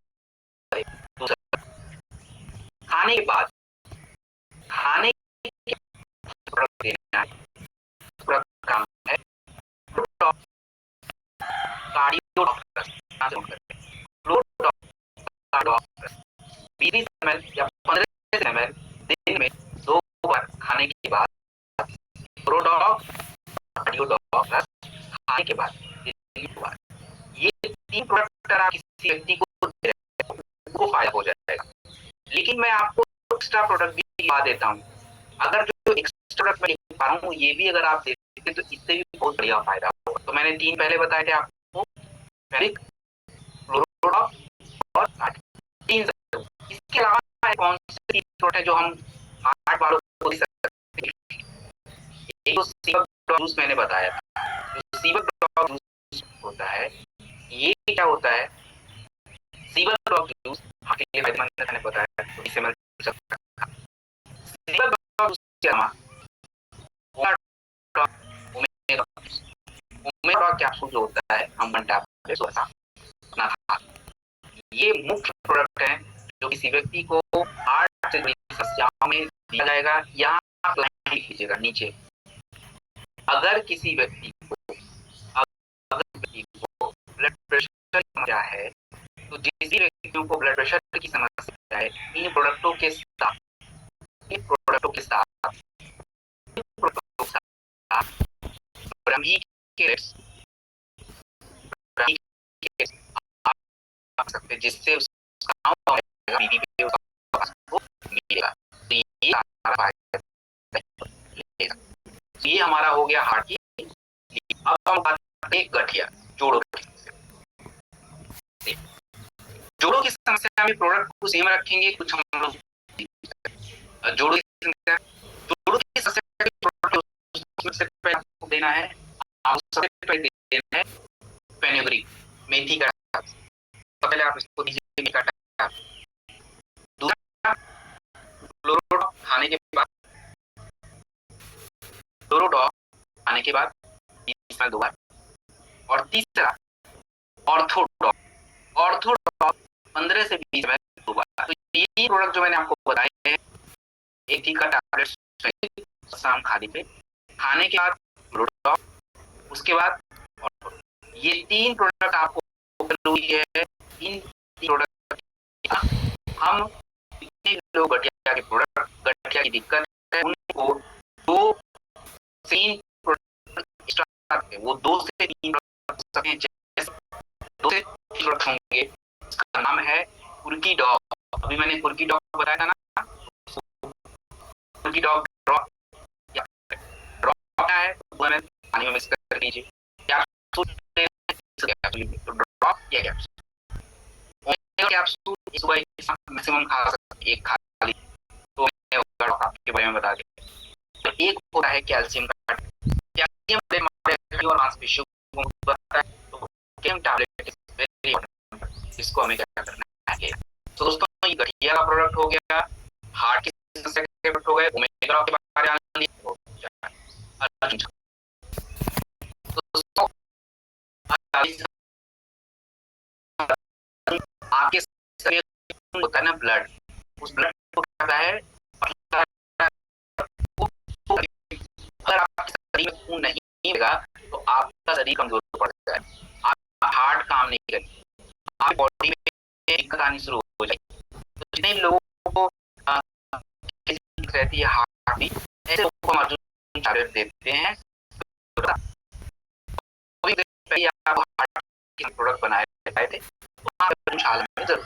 दूसरा, खाने के बाद खाने के प्रोडक्ट देना है, पूरा काम है cardio doctor, flow doctor 20 ml या 15 ml दिन में 2 बार खाने के बाद, प्रोडॉग कार्डियो डॉक्टर खाने के बाद दिन में 2 बार। ये 3 प्रोडक्ट अगर आप किसी व्यक्ति को दे रहे हैं, उनको फायदा हो जाएगा। लेकिन मैं आपको एक्स्ट्रा प्रोडक्ट भी दिखा देता हूँ। अगर जो एक्स्ट्रा प्रोडक्ट मैं लिख पा रहा हूँ ये भी अगर आप देते तो इससे भी बहुत बढ़िया फायदा होगा। तो मैंने 3 पहले बताए थे आपको, फेरिक, फ्लोरोडॉग और 3। इसके अलावा कौन से प्रोडक्ट है जो हम हार्ट वालों को दे सकते हैं? एक तो सीवक जूस मैंने बताया था। जो सीवक जूस होता है, ये क्या होता है? सीवक जूस हार्ट के लिए फायदेमंद है, मैंने बताया 20 ml सीवक जूस के अलावा ओमेगा कैप्सूल जो होता है हम 1 टैबलेट अपना था। ये मुख्य प्रोडक्ट है जो किसी व्यक्ति को हार्ट से जुड़ी समस्याओं में दिया जाएगा। यहाँ आप लाइन लिख लीजिएगा नीचे, अगर किसी व्यक्ति को ब्लड प्रेशर की समस्या है, तो जिस व्यक्तियों को ब्लड प्रेशर की समस्या है, इन प्रोडक्टों के साथ ब्रह्मी के आ सकते हैं, जिससे मिलेगा। तो ये हमारा हो गया हार्ट की। अब हम बात करते हैं गठिया, जोड़ों जोड़ों की समस्या में प्रोडक्ट को सेम रखेंगे, कुछ हम लोग जोड़ों की समस्या के प्रोडक्ट सबसे पहले आपको देना है, सबसे पहले देना है फेनुग्रीक, मेथी का। पहले आप इसको दीजिए मेथी का। दूसरा फ्लोरोडॉग खाने के बाद, फ्लोरोडॉग खाने के बाद 2 बार। और तीसरा ऑर्थोडॉग, ऑर्थोडॉग 15 से 20 ml 2 बार। तो ये प्रोडक्ट जो मैंने आपको बताए हैं, एक ठीक का टैबलेट शाम खाली पे, खाने के बाद फ्लोरोडॉग, उसके बाद ऑर्थोडॉग। ये 3 प्रोडक्ट आपको जरूरी है। इन प्रोडक्ट हम जितने लोग गठिया के प्रोडक्ट, गठिया की दिक्कत है, उनको 2 से 3 प्रोडक्ट वो 2 से 3 प्रोडक्ट 2 से 3 प्रोडक्ट होंगे। इसका नाम है कुर्की डॉग। अभी मैंने कुर्की डॉग बताया था ना, कुर्की डॉग ड्रॉप है, मैंने पानी में मिक्स कर दीजिए। कैप्सूल ड्रॉप या कैप्सूल सुबह मैक्सिमम खा सकते, एक खाली। तो आपके बारे में बता दें। तो एक होता है कैल्शियम का, कैल्शियम और मांसपेशियों को बढ़ाता है, तो कैल्शियम टैबलेट वेरी इंपॉर्टेंट, इसको हमें क्या करना है। तो दोस्तों ये गठिया का प्रोडक्ट हो गया, हार्ट की समस्या के प्रोडक्ट हो गए, ओमेगा के बारे में दोस्तों आपके शरीर में होता है ना ब्लड, उस ब्लड को क्या है, अगर आपके शरीर में खून नहीं मिलेगा तो आपका शरीर कमजोर पड़ जाएगा, आपका हार्ट काम नहीं करेगा, आपकी बॉडी में दिक्कत आनी शुरू हो जाएगी। तो जितने लोगों को रहती है हार्ट की, ऐसे लोगों को हम अर्जुन टैबलेट देते हैं। आप हार्ट के प्रोडक्ट बनाए थे तो आप अर्जुन में जरूर।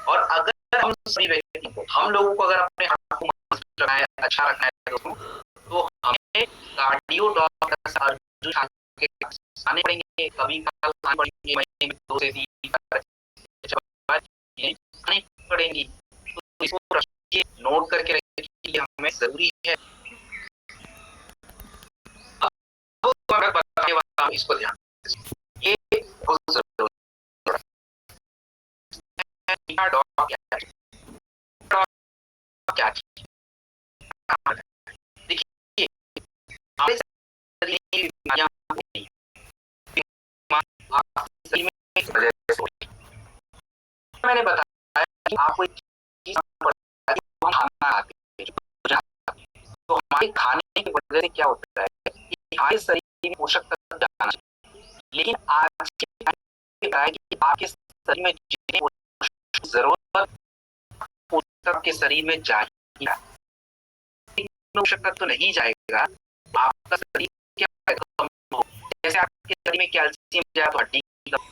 और अगर हम सभी व्यक्ति को, हम लोगों को अगर अपने हार्ट को मजबूत रखना है, अच्छा रखना है दोस्तों, तो हमें कार्डियो डॉक्टर अर्जुन के आने पड़ेंगे, कभी कल आने पड़ेंगे, महीने में 2 से 3 बार आने पड़ेंगी। तो इसको रखिए, नोट करके रखिए, हमें जरूरी है। अब इसको ध्यान, ये बहुत जरूरी है। डॉग क्या देखिए, हमारे शरीर में बीमारियां होती हैं, मैंने बताया कि आपको एक चीज बताई, हम खाना खाते हैं, तो हमारे खाने की वजह से क्या होता है कि हमारे शरीर में पोषक तत्व जाना चाहिए, लेकिन आज के टाइम में क्या है कि आपके शरीर में जितने पोषक की जरूरत पोषक तत्व के शरीर में जा ही रहा है, पोषक तत्व तो नहीं जाएगा, आपका शरीर क्या कम हो, जैसे आपके शरीर में कैल्शियम जाए तो हड्डी कम,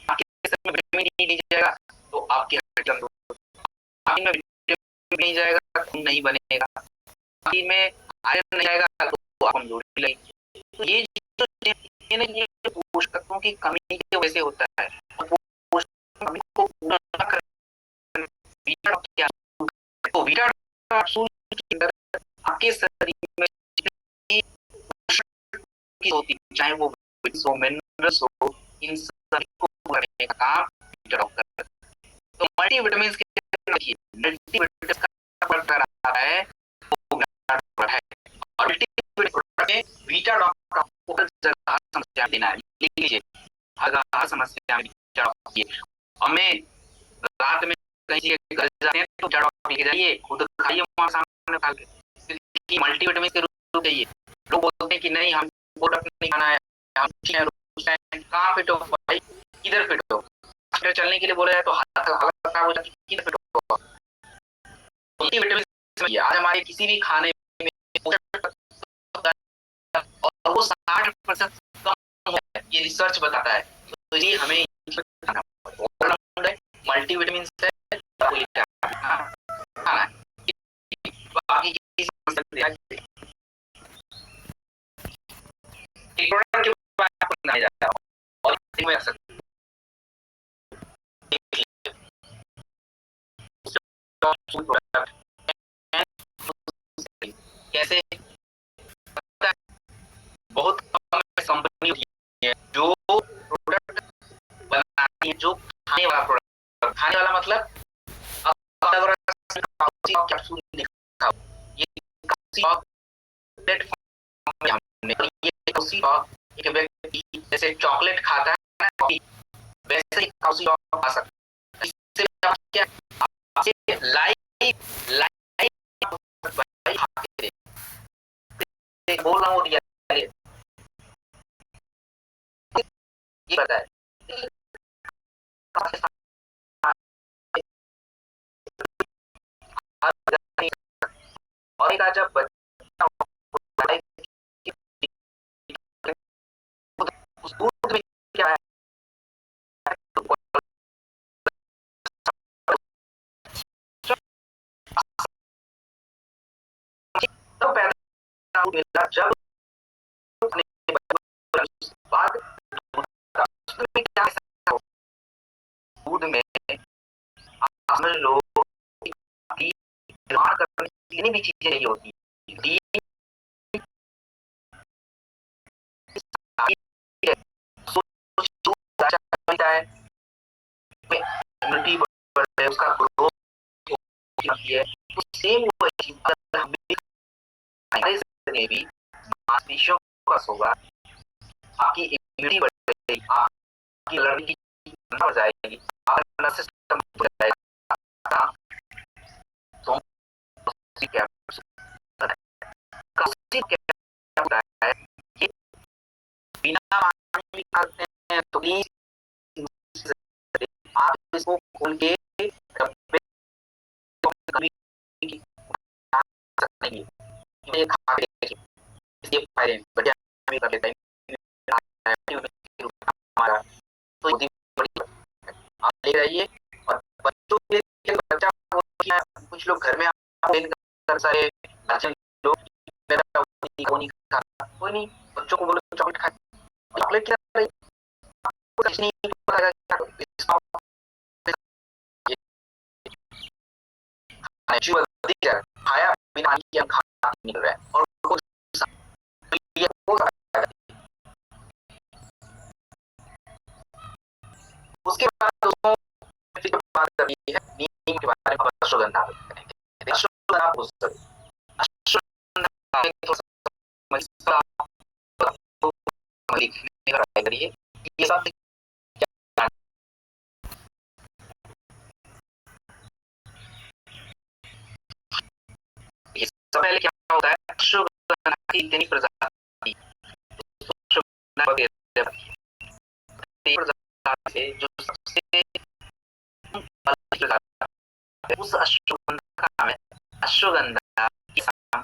आपके शरीर में विटामिन डी नहीं जाएगा तो आपकी हड्डी कमजोर, आपके में विटामिन नहीं जाएगा खून नहीं बनेगा, शरीर में आयरन नहीं आएगा तो आप कमजोरी लगेगी। तो ये जो ये पोषक तत्वों की कमी की वजह से होता है। पोषक कमी को पूरा करने तो बीटा कैप्सूल के अंदर आपके शरीर में जितनी पोषक की होती है, चाहे वो विटामिन हो मिनरल्स हो, इन सभी को करने का काम बीटा डॉक्टर करता है। तो मल्टीविटामिन के मल्टीविटामिन का बढ़ता रहा है है और में बीटा डॉक्टर को हर जगह समस्या देना है, लिख लीजिए हर समस्या में बीटा डॉक्टर, हमें रात में कहीं घर जाते हैं तो बीटा डॉक्टर लेके जाइए, खुद खाइए वहां सामने खा के, मल्टीविटामिन के रूप चाहिए। लोग बोलते हैं कि नहीं हमको डॉक्टर नहीं खाना है, हम कहाँ फिट हो भाई, किधर फिट हो, चलने के लिए बोला है तो हालत खराब हो जाती है, किधर फिट हो। मल्टीविटामिन आज हमारे किसी भी खाने में और वो 60% कम है, ये रिसर्च बताता है, तो ये हमें मल्टीविटामिन से खाना है, बाकी की समस्या के बारे में नहीं जाता और इसमें आ सकते कैसे बहुत कम कंपनी है जो प्रोडक्ट बनाती है, जो खाने वाला प्रोडक्ट, खाने वाला मतलब कैप्सूल लिखा ये प्लेटफॉर्म में हमने ये एक व्यक्ति जैसे चॉकलेट खाता है ना, वैसे ही खा सकता है, इससे क्या आपसे लाइव बोल रहा हूँ ये बताए और एक जब बच्चा उस दूध में क्या है तो पैदा हुआ जब बाद में क्या दूध में समझ लो निर्माण करने जितनी भी चीजें नहीं होती है, इम्यूनिटी बढ़ता है, उसका ग्रोथ होती है, तो सेम वही हम भी मांसपेशियों का होगा, आपकी इम्यूनिटी बढ़ेगी, आपकी लड़की बढ़ जाएगी, आपका सिस्टम बढ़ जाएगा, तो क्या होता है ये बिना पानी खाते हैं तो आप इसको खोल के ये खा के देखिए, इसके फायदे बढ़िया भी कर लेते हैं हमारा, तो आप ले जाइए और बच्चों के बच्चा कुछ लोग घर में कर सारे लोग नहीं खाता, कोई नहीं बच्चों को बोलो चॉकलेट खाए, चॉकलेट क्या कुछ नहीं खाया बिना खा निकल रहा है और उसके बाद दोस्तों बात करनी है नीम के बारे में, अश्वगंधा अश्वगंधा लिखने का ट्राई करिए, ये सब सबसे पहले क्या होता है, अश्वगंधा की इतनी प्रजाति, अश्वगंधा से जो सबसे प्रजाति उस अश्वगंधा का नाम है अश्वगंधा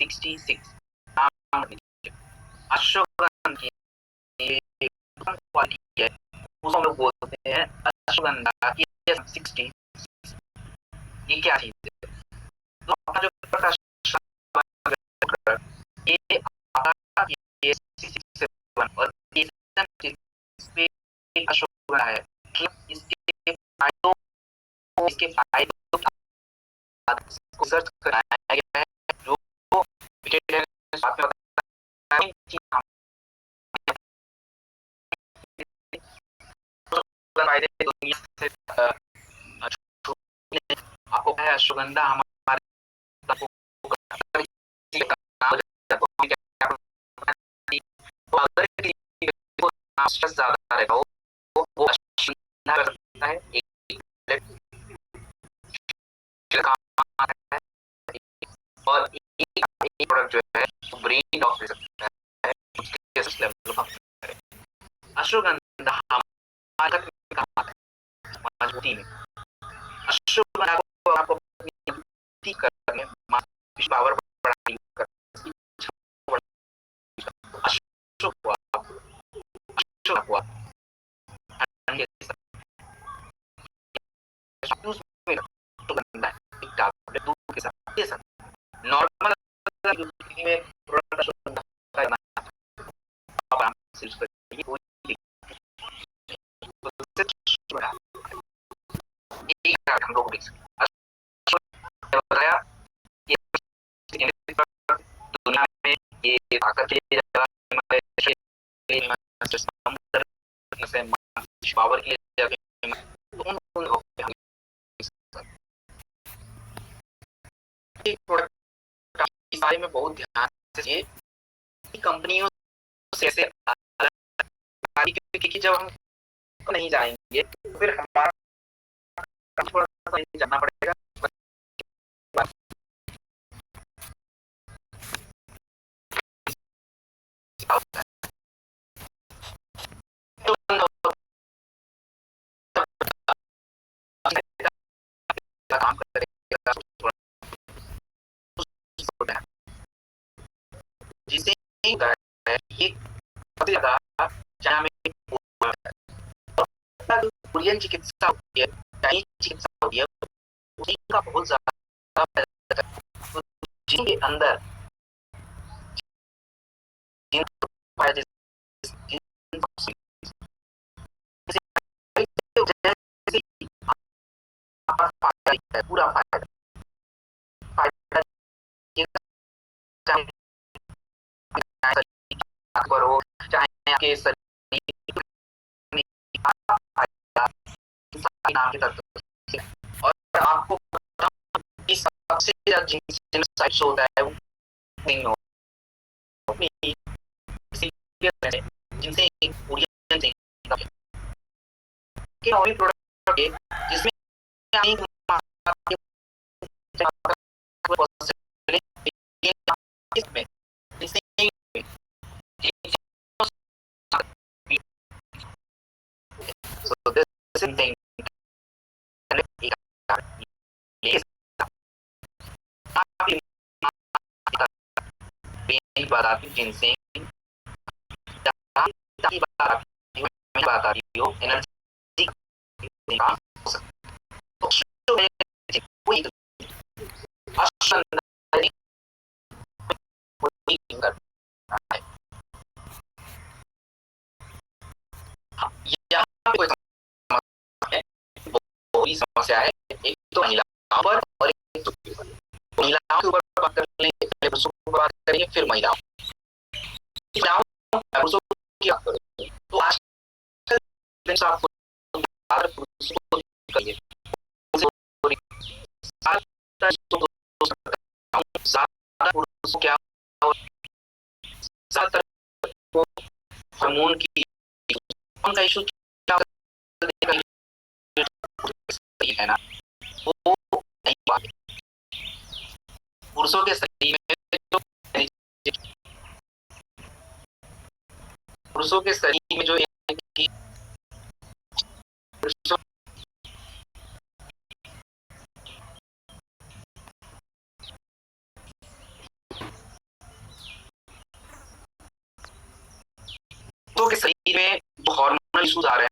66। अश्वगंधा की क्वालिटी है, उसको हम लोग बोलते हैं अश्वगंधा की 60। ये क्या चीज है, तो अपना जो प्रकाश ये आपका ये 67 और ये अश्वगंधा है, इसके फायदों, इसके फायदों को सर्च कराया गया है, जो साथ में बताया कि फायदे दुनिया से आपको है अश्वगंधा हमारे ज्यादा रहेगा वो अश्वगंधा करता है, एक और एक प्रोडक्ट जो है ब्रेन डॉक्टर सकता है उसके लेवल पर अश्वगंधा हमारे मजबूती में, अश्वगंधा को आपको करने पावर बढ़ाने नॉर्मल में हम लोग बताया दुनिया में ये ताकत पावर के लिए इस बारे में बहुत ध्यान से कंपनियों से क्योंकि जब हम नहीं जाएंगे तो फिर हमारा थोड़ा सा जानना पड़ेगा। काम करेगा जिसे ये सबसे ज्यादा चाइना में कोरियन चिकित्सा होती है, चाइनीज चिकित्सा होती है, उसका बहुत ज्यादा जिनके अंदर पूरा फायदा करो चाहे आपके शरीर नाम के तत्व और आपको सबसे ज्यादा जिनसाइट्स होता है वो नहीं हो जिनसे कोरियन के और भी प्रोडक्ट है जिसमें so this thing बात आती जिनसे बात आती हो एनर्जी समस्या है, एक तो महिलाओं पर और एक महिलाओं के ऊपर बात कर लेंगे, पहले पुरुषों के ऊपर बात करेंगे फिर महिलाओं पुरुषों की बात करेंगे। तो आज क्या हार्मोन की का इशू है ना, वो नहीं पुरुषों के शरीर में पुरुषों के शरीर में जो पुरुषों के शरीर में जो हार्मोनल इश्यूज आ रहे हैं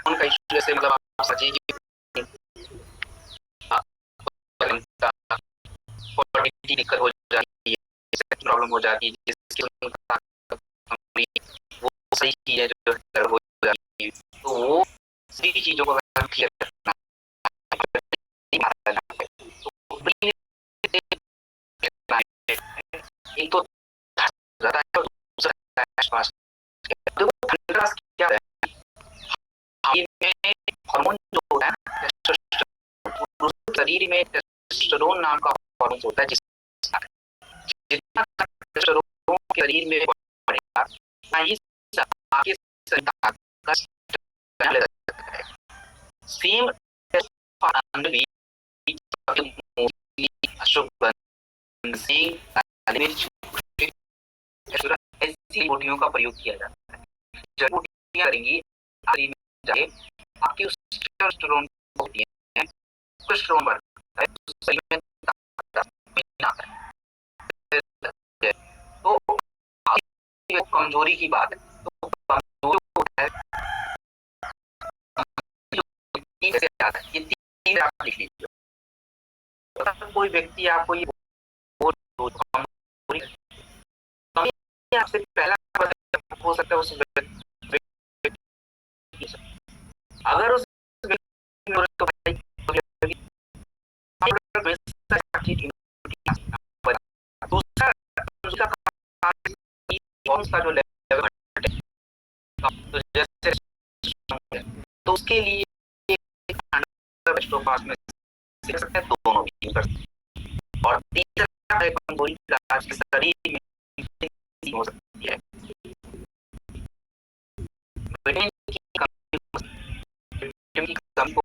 उनका इश्यू जैसे मतलब आप समझिए कि दिक्कत हो जाती है, प्रॉब्लम हो जाती है, जिसकी वो सही चीज है जो हो जाती है, तो वो सभी चीजों को क्लियर करना एक तो दूसरा क्या है हार्मोन जो होता है शरीर में टेस्टोस्टेरोन नाम का हार्मोन होता है, जितना टेस्टोस्टेरोन शरीर में बढ़ेगा आपके सेम ऐसी बॉडियों का प्रयोग किया जाता है। जब बॉडियां करेंगी आपकी टेस्टोस्टेरोन होती है, टेस्टोस्टेरोन बढ़ता है तो शरीर में तो कमजोरी की बात है, तो कमजोरी होता है ये तीन आप लिख लीजिए। कोई व्यक्ति आपको ये आपसे पहला हो सकता है उस अगर उस दूसरा जो लेवल तो उसके लिए दोनों भी और तीसरा शरीर में हो सकती है विटामिन की कमी को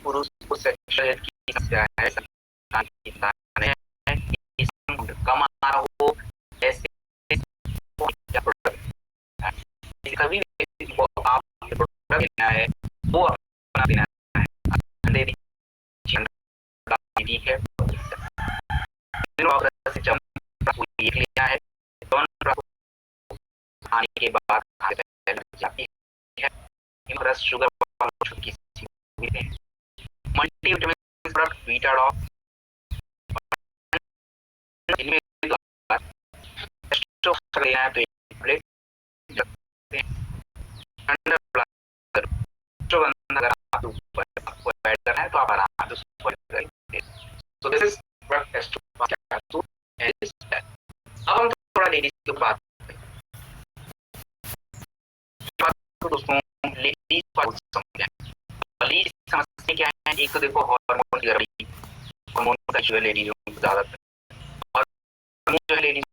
पुरुष को सेक्सुअल की समस्या है, कम आ रहा हो ऐसे कभी आप प्रोडक्ट लेना है वो अपना देना है ठीक है लिया है खाने के बाद जाती है शुगर मल्टीविटामिन प्रोडक्ट वीटाडॉक इनमें लेना है तो प्लेट अगर आपको ऐड करना है तो आप आराम से so this is product test अब हम थोड़ा लेडीज के बात दोस्तों लेडीज समस्या क्या है। एक तो देखो हार्मोन की गड़बड़ी, हार्मोन का इशू है लेडीजों को ज्यादातर और जो है लेडीज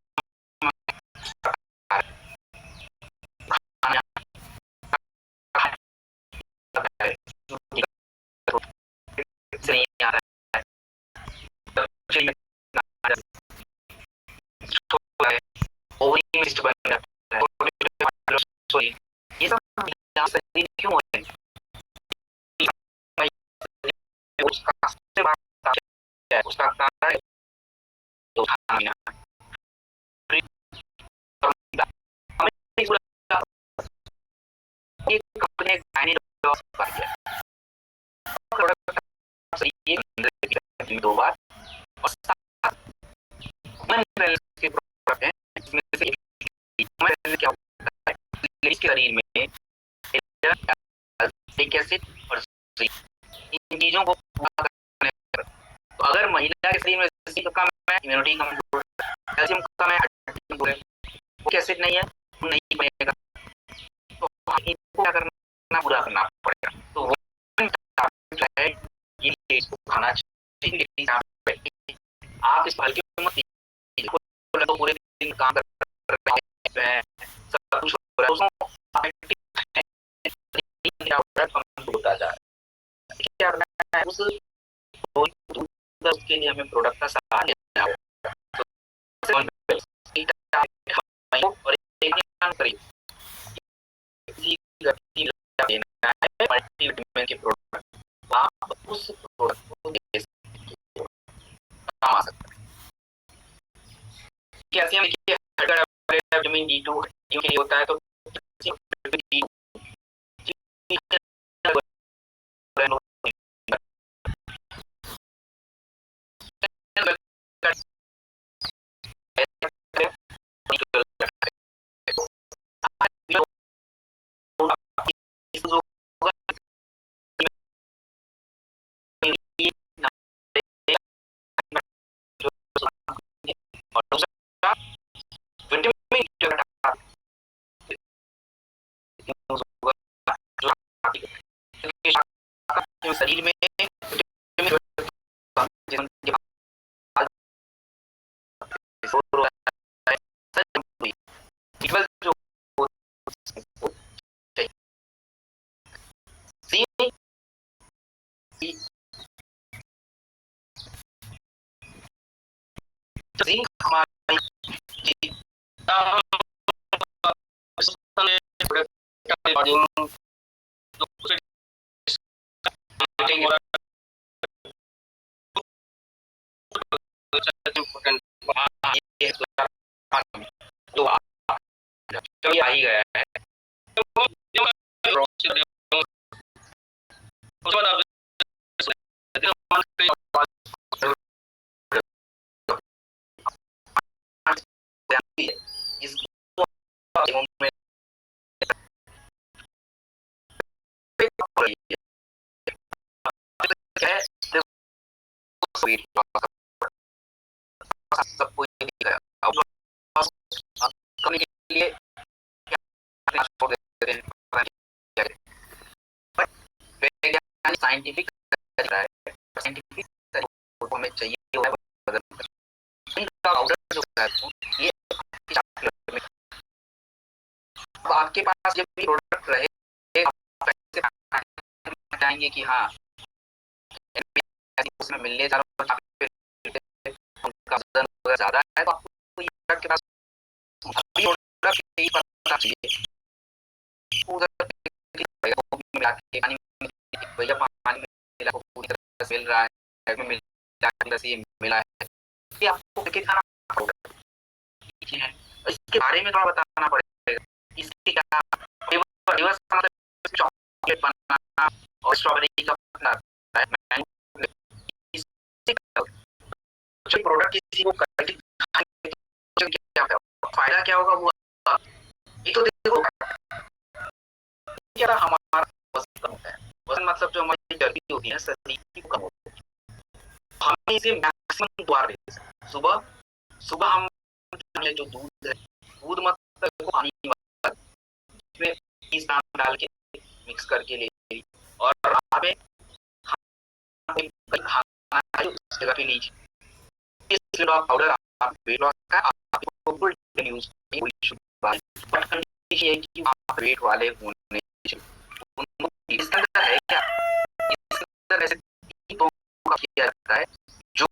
नहीं आ रहा है ये सब क्यों हो रहे हैं उसका कारण दो बार और क्या होता है शरीर में एसिड और इन चीजों को पूरा करने तो अगर महिला के शरीर में जिंक कम है, इम्यूनिटी कमजोर है, कैल्शियम कम है, हड्डी कमजोर है, वो एसिड नहीं है, नहीं बनेगा, तो इनको क्या करना, पूरा करना पड़ेगा। तो वो है ये इसको खाना चाहिए। आप इस हल्के मत तो पूरे दिन काम कर रहे हैं, सब कुछ हो रहा है, होता जा रहा है, क्या करना है उस उसके लिए हमें प्रोडक्ट का सहारा लेना होगा। और मल्टीविटामिन के प्रोडक्ट आप उस प्रोडक्ट को दे सकते हो, काम आ सकता है। कैल्शियम देखिए विटामिन D2 के लिए होता है, तो शरीर में तो आ ही गया है। सबको करने के लिए साइंटिफिक हमें चाहिए पाउडर जो ये आपके पास जब भी प्रोडक्ट रहे चाहेंगे कि हाँ उसमें मिलने ज्यादा है, तो आपको ये प्रोडक्ट के पास पता चाहिए पानी मिला पूरी तरह से मिल रहा है, मिला है, ये आपको खाना होगा। इसके बारे में थोड़ा बताना पड़ेगा, इसके क्या चॉकलेट बनाना और स्ट्रॉबेरी का प्रोडक्ट किसी को फायदा क्या होगा वो ये तो देखो क्या हमारा वजन कम होता है, वजन मतलब जो हमारी चर्बी होती है शरीर की कम होती है, हमें इसे मैक्सिमम द्वार देते हैं। सुबह सुबह हम जो दूध है, दूध मतलब पानी में 20 ग्राम डाल के मिक्स करके ले और रात में खाना उस जगह पे लीजिए। इस पाउडर आप वेट लॉस का आपको फुल यूज बट कंडीशन है कि आप वेट वाले होने इसके अंदर है क्या, इसके अंदर ऐसे किया जाता है जो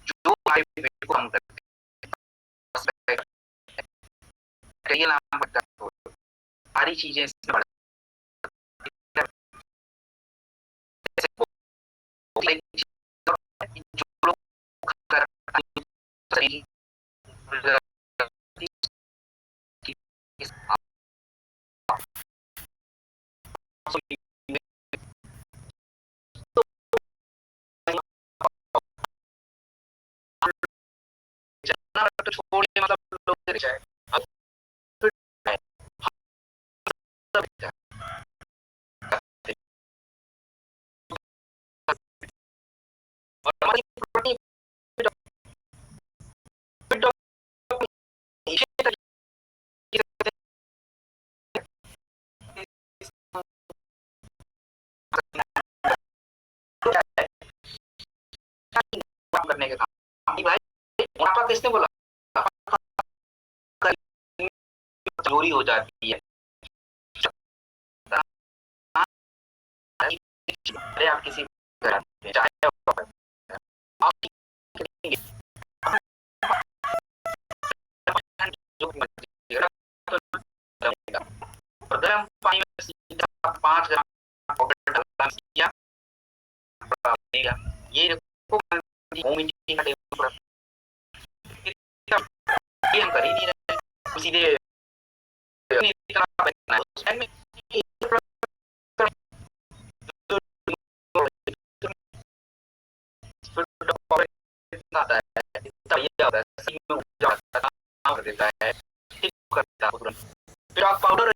जो हाई वेट को कम करते हैं, सारी चीजें इसमें बढ़ जो लोग तो छोड़िए मतलब लोग जाए करने के काम भाई, मोटापा किसने बोला चोरी हो जाती है। अरे आप किसी चाहे गर्म पानी में सीधा 5 ग्राम पाउडर डालना किया, ये होमियोपैथी का टेबल ये हम कर ही नहीं रहे, सीधे पाउडर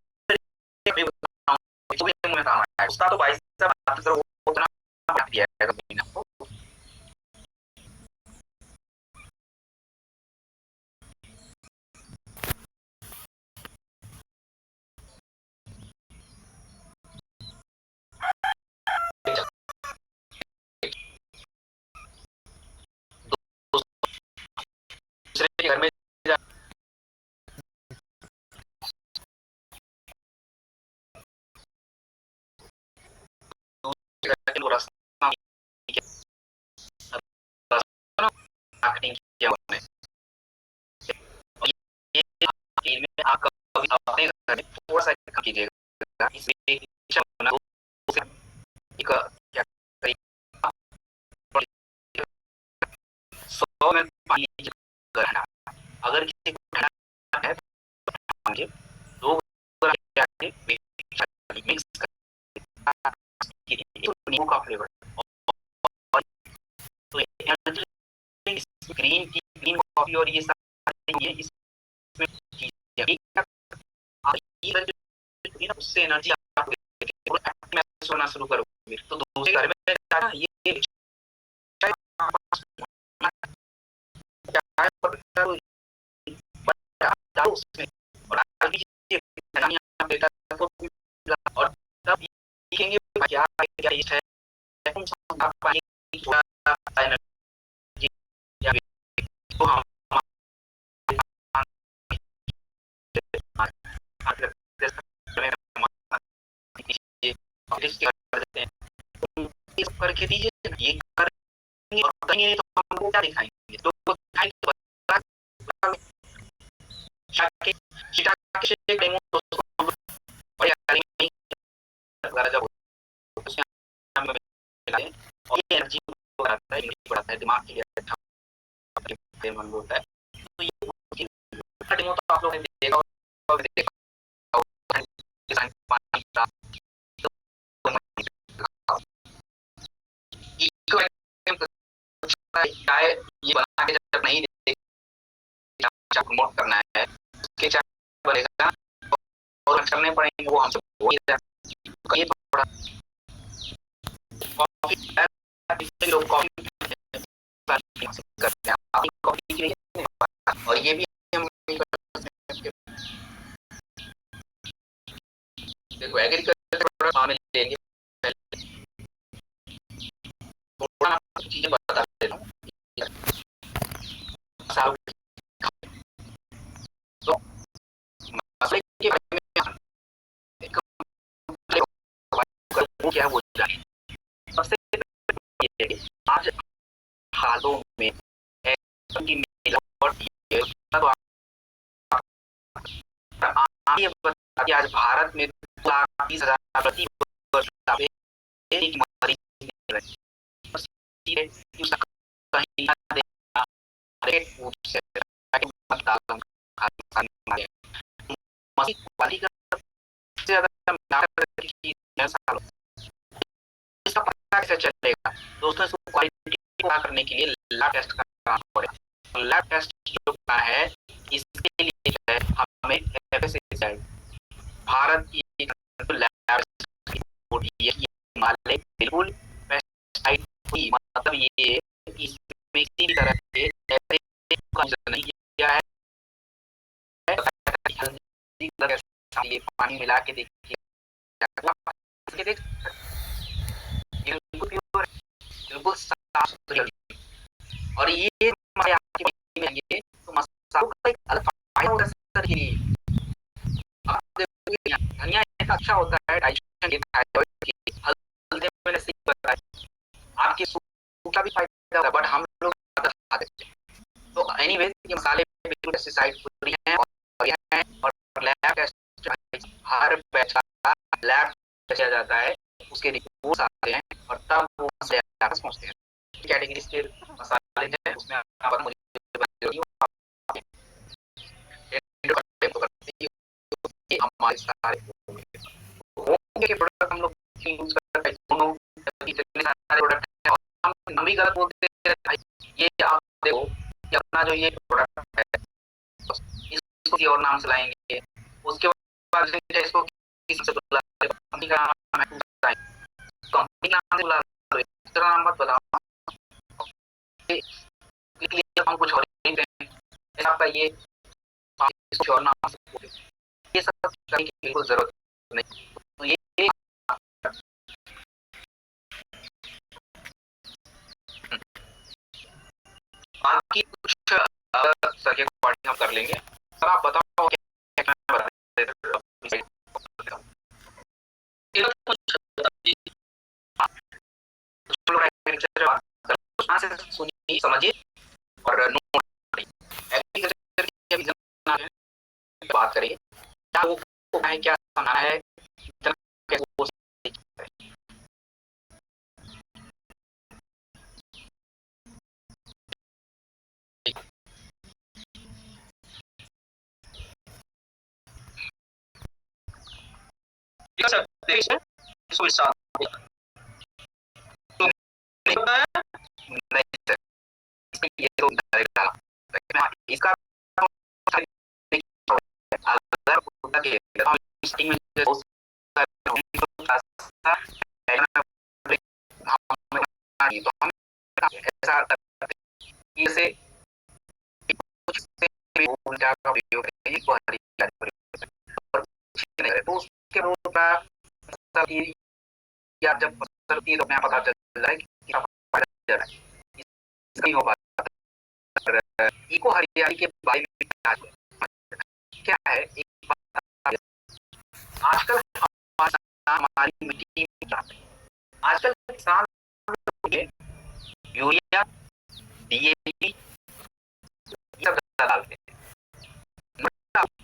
उसका तो भाई साहब बात करो उतना दिया है कभी ना दूसरे के घर में आप अपने घर में थोड़ा सा काम कीजिएगा, इसलिए क्या 100 में पानी करना, अगर किसी को ठंडा है तो 2 मिक्स नींबू का फ्लेवर तो ग्रीन टी ग्रीन कॉफी और ये सारी ये इसमें उससे एनर्जी आपको महसूस होना शुरू करोगे तो दूसरे घर में जाना ये उसमें और तब देखेंगे क्या क्या है तो हम करके दीजिए ये करेंगे और करेंगे तो हमको क्या दिखाएंगे तो और ये एनर्जी बढ़ाता है दिमाग के लिए अच्छा मन होता है तो ये डेमो तो आप लोगों ने देखा ये बना के जब नहीं प्रमोट करना है उसके चाहे बनेगा और करने पड़ेंगे वो हमसे ये थोड़ा लोग कॉफी करते हैं कॉफी के लिए और ये भी हम देखो एग्रीकल्चर शामिल लेंगे थोड़ा चीजें बता देता हूँ तो मसले के बारे में क्या बोल जाए सबसे पहले आज हालों में आज भारत में 2,30,000 प्रति वर्ष इसका पता कैसे चलेगा दोस्तों, इसको क्वालिटी करने के लिए लैब टेस्ट करना पड़ेगा। लैब टेस्ट जो है इसके लिए है हमें FSSAI भारत की लैब हिमालय बिल्कुल पेस्टिसाइड फ्री, मतलब ये इसमें किसी भी तरह के नहीं किया है। ये पानी मिला के देखिए, बिल्कुल प्योर, बिल्कुल साफ सुथरी। और ये हमारे यहाँ की में तो मसालों का एक अलग फायदा होता है सर के लिए। आप देखोगे धनिया इतना अच्छा होता है डाइजेशन के, थायराइड के, हल्दी मैंने सही बताया, आपके सूखा भी फायदा होता है, बट हम लोग ज्यादा खा देते हैं। तो एनीवेज ये मसाले बिल्कुल पेस्टिसाइड फ्री हैं और लैब टेस्ट हर बैच का लैब किया जाता है, उसके रिपोर्ट्स आते हैं और तब वो मसाले पहुंचते हैं। कैटेगरीज के मसाले हैं उसमें आप मुझे हमारे सारे होम के प्रोडक्ट हम लोग यूज करते हैं, दोनों इतने सारे प्रोडक्ट हैं और हम भी गलत बोलते हैं भाई ये आप देखो कि अपना जो ये प्रोडक्ट है इसको किसी और नाम से लाएंगे, उसके बाद इसको किसी से बुलाते हैं, कंपनी का नाम है कंपनी का नाम से बुला रहे हो, दूसरा नाम मत बताओ, हम कुछ और आपका ये कुछ और नाम से, ये सब करने की बिल्कुल जरूरत नहीं। तो ये बाकी कुछ सर के अकॉर्डिंग हम कर लेंगे। सर आप बताओ क्या सुनिए समझिए और नोट एग्रीकल्चर की बात करें क्या वो है, क्या समझना है, इसका या जब पता चल रहा है कि नहीं हो पाता। इको हरियाली के बारे में क्या है, एक बात आजकल हमारी मिट्टी में आजकल किसान यूरिया डीएपी सब डालते हैं,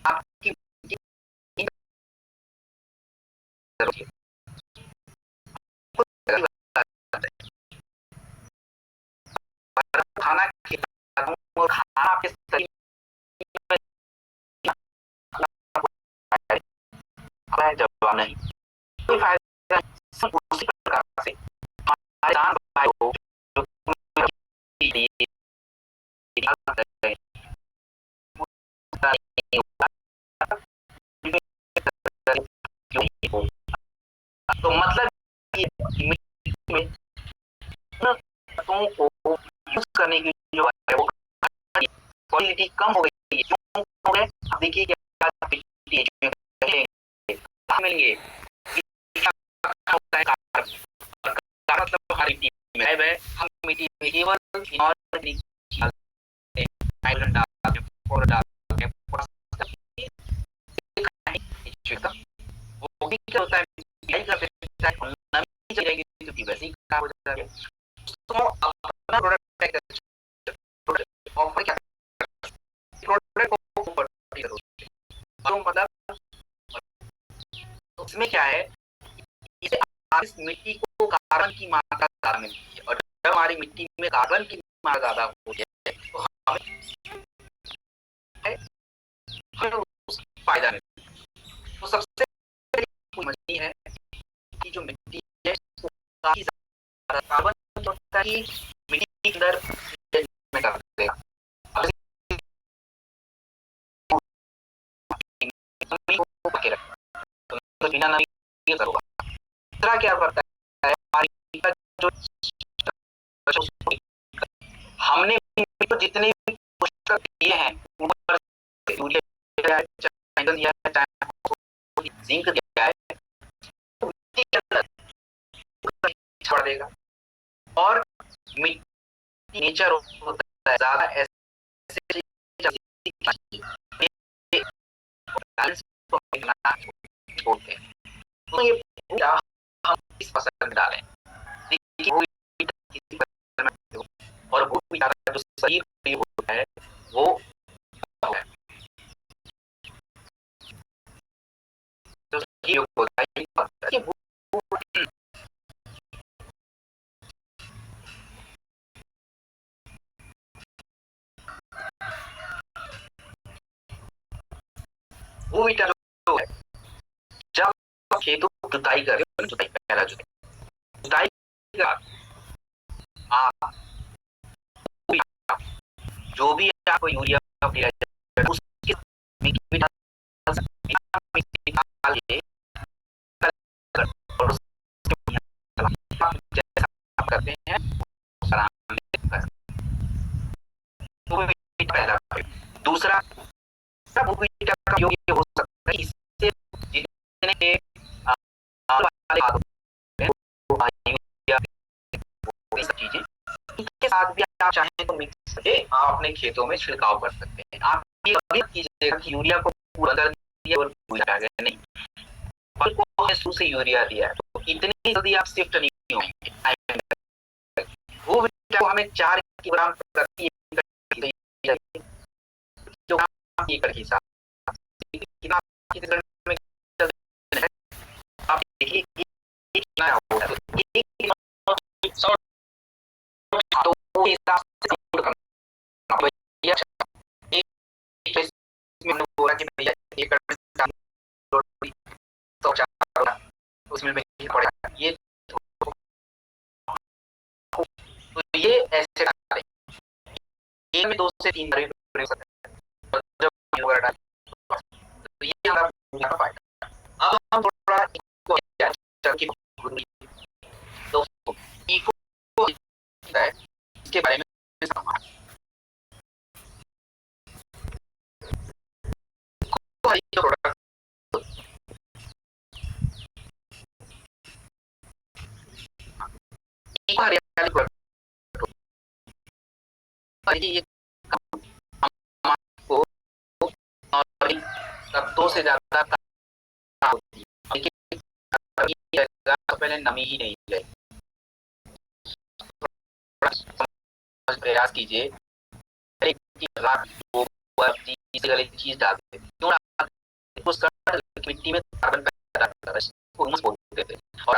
आपकी खाना खाना आपके शरीर में जवाब नहीं, कोई फायदा उसी प्रकार से हमारे जान भाई को तो मतलब में को यूज करने की जो है वो क्वालिटी कम हो गई है, क्यों हो गए आप देखिए क्या मिलेंगे मतलब हमारी टीम में है हम मिट्टी में केवल आयरन डालते हैं और डालते हैं वो भी क्या होता है यही करते हैं नमी चली जाएगी क्योंकि वैसे ही खराब हो जाएगा। तो अपना प्रोडक्ट ऑफर क्या प्रोडक्ट को तो मतलब तो इसमें क्या है, इसे इस मिट्टी को कार्बन की मात्रा ज्यादा मिलती है और जब हमारी मिट्टी में कार्बन की मात्रा ज्यादा होती है तो हमें फायदा मिलता है। तो सबसे समझनी है कि जो मिट्टी है उसको काफी ज्यादा कार्बन होता है मिट्टी के अंदर में कर देगा, तो बिना नमी के होगा। दूसरा क्या करता है हमारी जो हमने तो जितने भी पोषक दिए हैं ऊपर से यूरिया दिया है, चाहे नाइट्रोजन दिया है, चाहे जिंक दिया है, तो मिट्टी के अंदर छोड़ देगा। और मिट्टी नेचर होता है ज्यादा ऐसे छोड़ते हैं। तो ये पूरा हम इस फसल में डालें, देखिए वो किसी फसल में और वो भी जो सही होता है वो है, तो सही होता है कि वो विटामिन जो है, जब आप खेतों को जुताई कर रहे हो, जुताई पहला जुताई के बाद आप जो भी आपको यूरिया उसके करते हैं पहला। दूसरा का योग्य हो सकता है, इससे जितने चीजें इनके साथ भी आप चाहें तो मिक्स करके आप अपने खेतों में छिड़काव कर सकते हैं। आप ये कभी कीजिएगा कि यूरिया को पूरा कर दिया और भूल गए, नहीं, फल को हमने शुरू से यूरिया दिया है तो इतनी जल्दी आप शिफ्ट नहीं होंगे। वो विटामिन हमें 4 किलोग्राम प्रति एकड़ के हिसाब आप देखिए कितना होगा, तो वो हिसाब से बोला कि भैया एकड़ उसमें पड़ेगा ये, तो ये ऐसे डालें, ये में 2 से 3 बार भी हो सकता है जब वगैरह डालें, तो ये हमारा फायदा। अब हम थोड़ा दोस्तों इको है इसके बारे में तत्वों से ज्यादा होती है, पहले नमी ही नहीं है। प्रयास कीजिए चीज डालते मिट्टी में कार्बन पैदा करता है, इसको ह्यूमस बोलते थे। और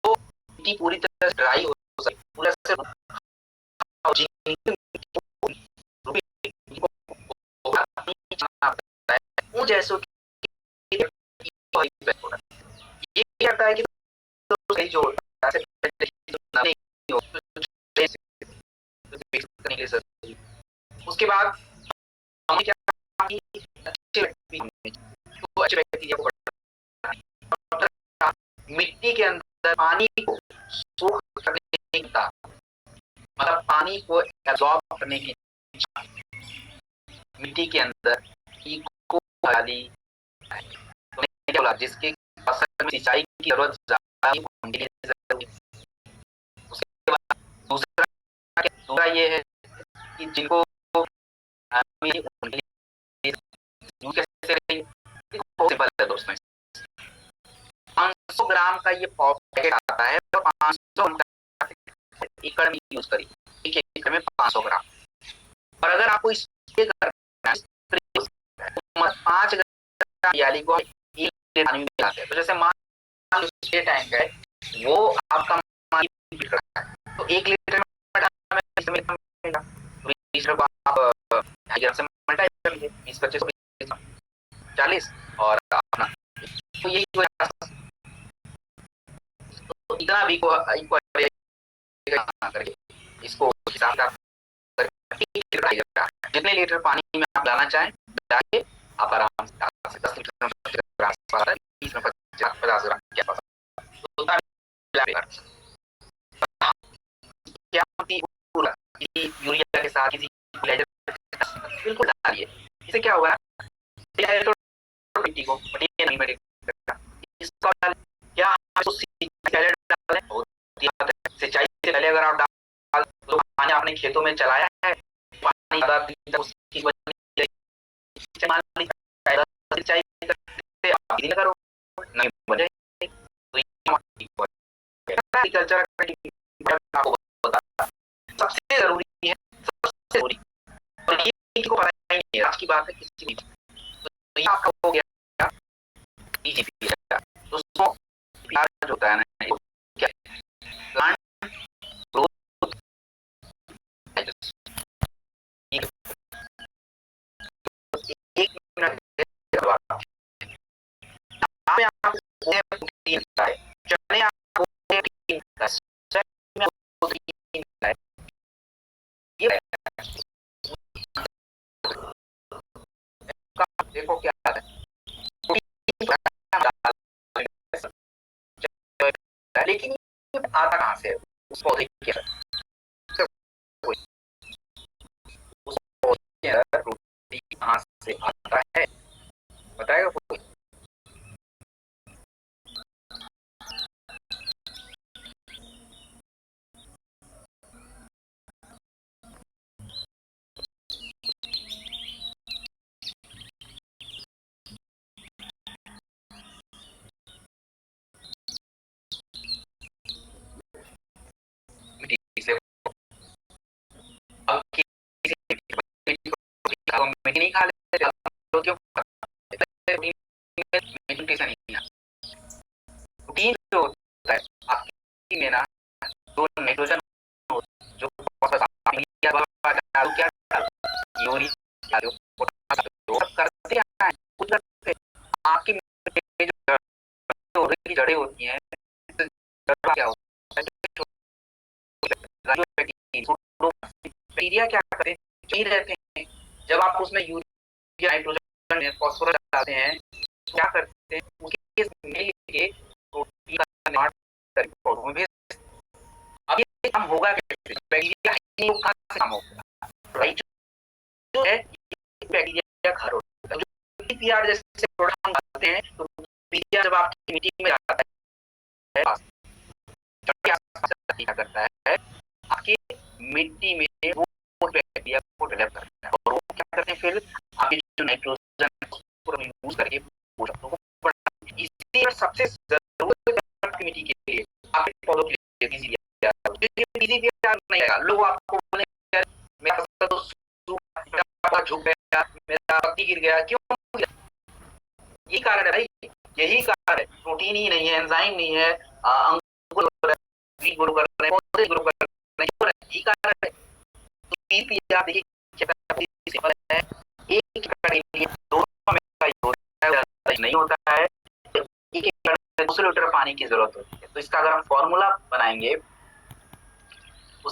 तो मिट्टी पूरी तरह से ड्राई हो सके, पूरा से जैसों ये कहता है कि सही जो उसके बाद हमें क्या अच्छे व्यक्ति मिट्टी के अंदर पानी को सोख करने की, मतलब पानी को एब्जॉर्ब करने की मिट्टी के अंदर इको वाली बोला जिसके फसल में सिंचाई की जरूरत ज्यादा होने की जरूरत। उसके बाद दूसरा ये है कि जिनको दोस्तों 500 ग्राम का ये पैकेट आता है और 500 एकड़ में यूज करिए, एक एकड़ में 500 ग्राम। और अगर आपको इस 5 ग्राम को 1 लीटर पानी में मिलाते हैं, तो जैसे मान लीजिए टैंक है वो आपका तो 1 लीटर में 40 और अपना तो यही तो इतना भी करके इसको जितने लीटर पानी में आप डालना चाहें डालिए, आप आराम से डाल सकते 10 लीटर 20 में 50 ग्राम के आसपास पूरा यूरिया के साथ किसी बिल्कुल डालिए। इससे क्या होगा मिट्टी को नहीं मिटेगा। इसका क्या सिंचाई से पहले अगर आप डाल तो पानी आपने खेतों में चलाया है, पानी सिंचाई करो नहीं बने एग्रीकल्चर सबसे जरूरी है, सबसे जरूरी और ये किसी को पता नहीं है आज की बात है किसी भी। तो ये आपका हो गया बीजेपी का दोस्तों। प्यार जो होता है ना क्या प्लांट ग्रोथ एक मिनट चने आपको देखो क्या है लेकिन आता कहाँ से उस पौधे के उस पौधे कहाँ से आता है बताएगा कोई? नहीं खा लेते क्यों? प्रोटीन जो होता है आपकी में ना जो नाइट्रोजन जो यूरिया करते हैं आपकी जो जड़ें होती हैं क्या होता है क्या करते हैं नहीं रहते हैं। जब आप उसमें यूरिया नाइट्रोजन फास्फोरस डालते हैं क्या करते हैं उसके प्रोटीन का निर्माण करके पौधों में अब ये काम होगा कैसे? बैक्टीरिया कहाँ से काम होगा राइट जो है बैक्टीरिया घर होता है जो पीआर जैसे प्रोडक्ट हम डालते हैं तो पीआर जब आपकी मिट्टी में जाता है क्या करता है आपकी मिट्टी में वो बैक्टीरिया को डेवलप करता है और वो क्या करते हैं फिर आपकी जो नाइट्रोजन यूज करके पोषकों को बढ़ाते हैं। इसलिए सबसे जरूरत मिट्टी के लिए आपके पौधों के लिए नहीं आएगा। लोग आपको बोलेंगे मेरा फसल तो झुक गया मेरा पत्ती गिर गया क्यों गिरा? यही कारण है भाई, यही कारण है। प्रोटीन ही नहीं है, एंजाइम नहीं है, अंकुर ग्रो कर रहे हैं पौधे ग्रो कर रहे हैं यही कारण है। तो पीपीआर देखिए सिंपल है एक एकड़ के लिए दोनों में का यूज नहीं होता है, एक एकड़ में 200 लीटर पानी की जरूरत होती है। तो इसका अगर हम फॉर्मूला बनाएंगे तो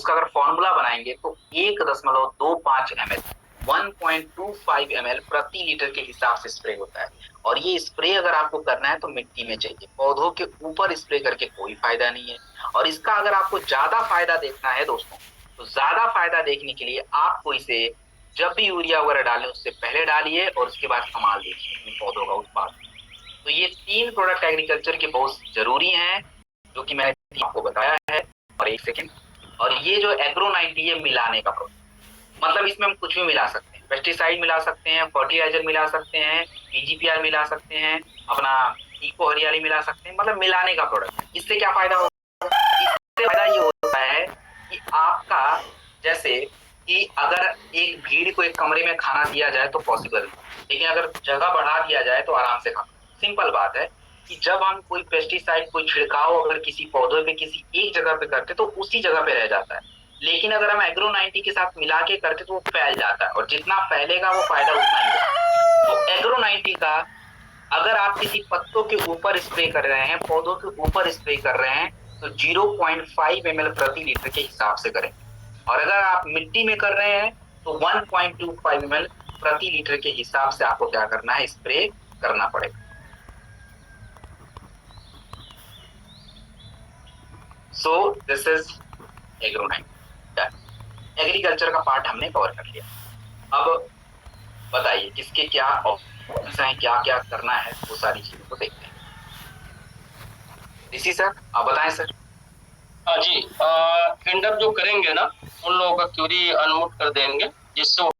1.25 ml 1.25 ml प्रति लीटर के हिसाब से स्प्रे होता है। और ये स्प्रे अगर आपको करना है तो मिट्टी में चाहिए, पौधों के ऊपर स्प्रे करके कोई फायदा नहीं है। और इसका अगर आपको ज्यादा फायदा देखना है दोस्तों तो ज्यादा फायदा देखने के लिए आपको इसे जब भी यूरिया वगैरह डालें उससे पहले डालिए और उसके बाद कमाल देखिए अपने पौधों का उत्पादन। तो ये 3 प्रोडक्ट एग्रीकल्चर के बहुत जरूरी हैं जो कि मैंने आपको बताया है। और एक सेकेंड, और ये जो एग्रो 90 है मिलाने का प्रोडक्ट मतलब इसमें हम कुछ भी मिला सकते हैं, पेस्टिसाइड मिला सकते हैं, फर्टिलाइजर मिला सकते हैं, पीजीपीआर मिला सकते हैं, अपना इको हरियाली मिला सकते हैं, मतलब मिलाने का प्रोडक्ट। इससे क्या फायदा होगा? इससे फायदा ये होता है कि आपका जैसे कि अगर एक भीड़ को एक कमरे में खाना दिया जाए तो पॉसिबल, लेकिन अगर जगह बढ़ा दिया जाए तो आराम से खा। सिंपल बात है कि जब हम कोई पेस्टिसाइड कोई छिड़काव अगर किसी पौधे पे किसी एक जगह पे करते तो उसी जगह पे रह जाता है, लेकिन अगर हम एग्रो 90 के साथ मिला के करते तो वो फैल जाता है और जितना फैलेगा वो फायदा उतना ही होगा। तो एग्रो 90 का अगर आप किसी पत्तों के ऊपर स्प्रे कर रहे हैं, पौधों के ऊपर स्प्रे कर रहे हैं तो 0.5 ml प्रति लीटर के हिसाब से करें, और अगर आप मिट्टी में कर रहे हैं तो 1.25 ml प्रति लीटर के हिसाब से आपको क्या करना है, स्प्रे करना पड़ेगा। So this is agro 90। Agriculture का पार्ट हमने कवर कर लिया। अब बताइए किसके क्या ऑप्शंस हैं, क्या क्या करना है, वो सारी चीजों को देखते हैं। ऋषि सर आप बताएं सर। हाँ जी, एंड अप जो करेंगे ना, उन लोगों का क्यूरी अनम्यूट कर देंगे, जिससे वो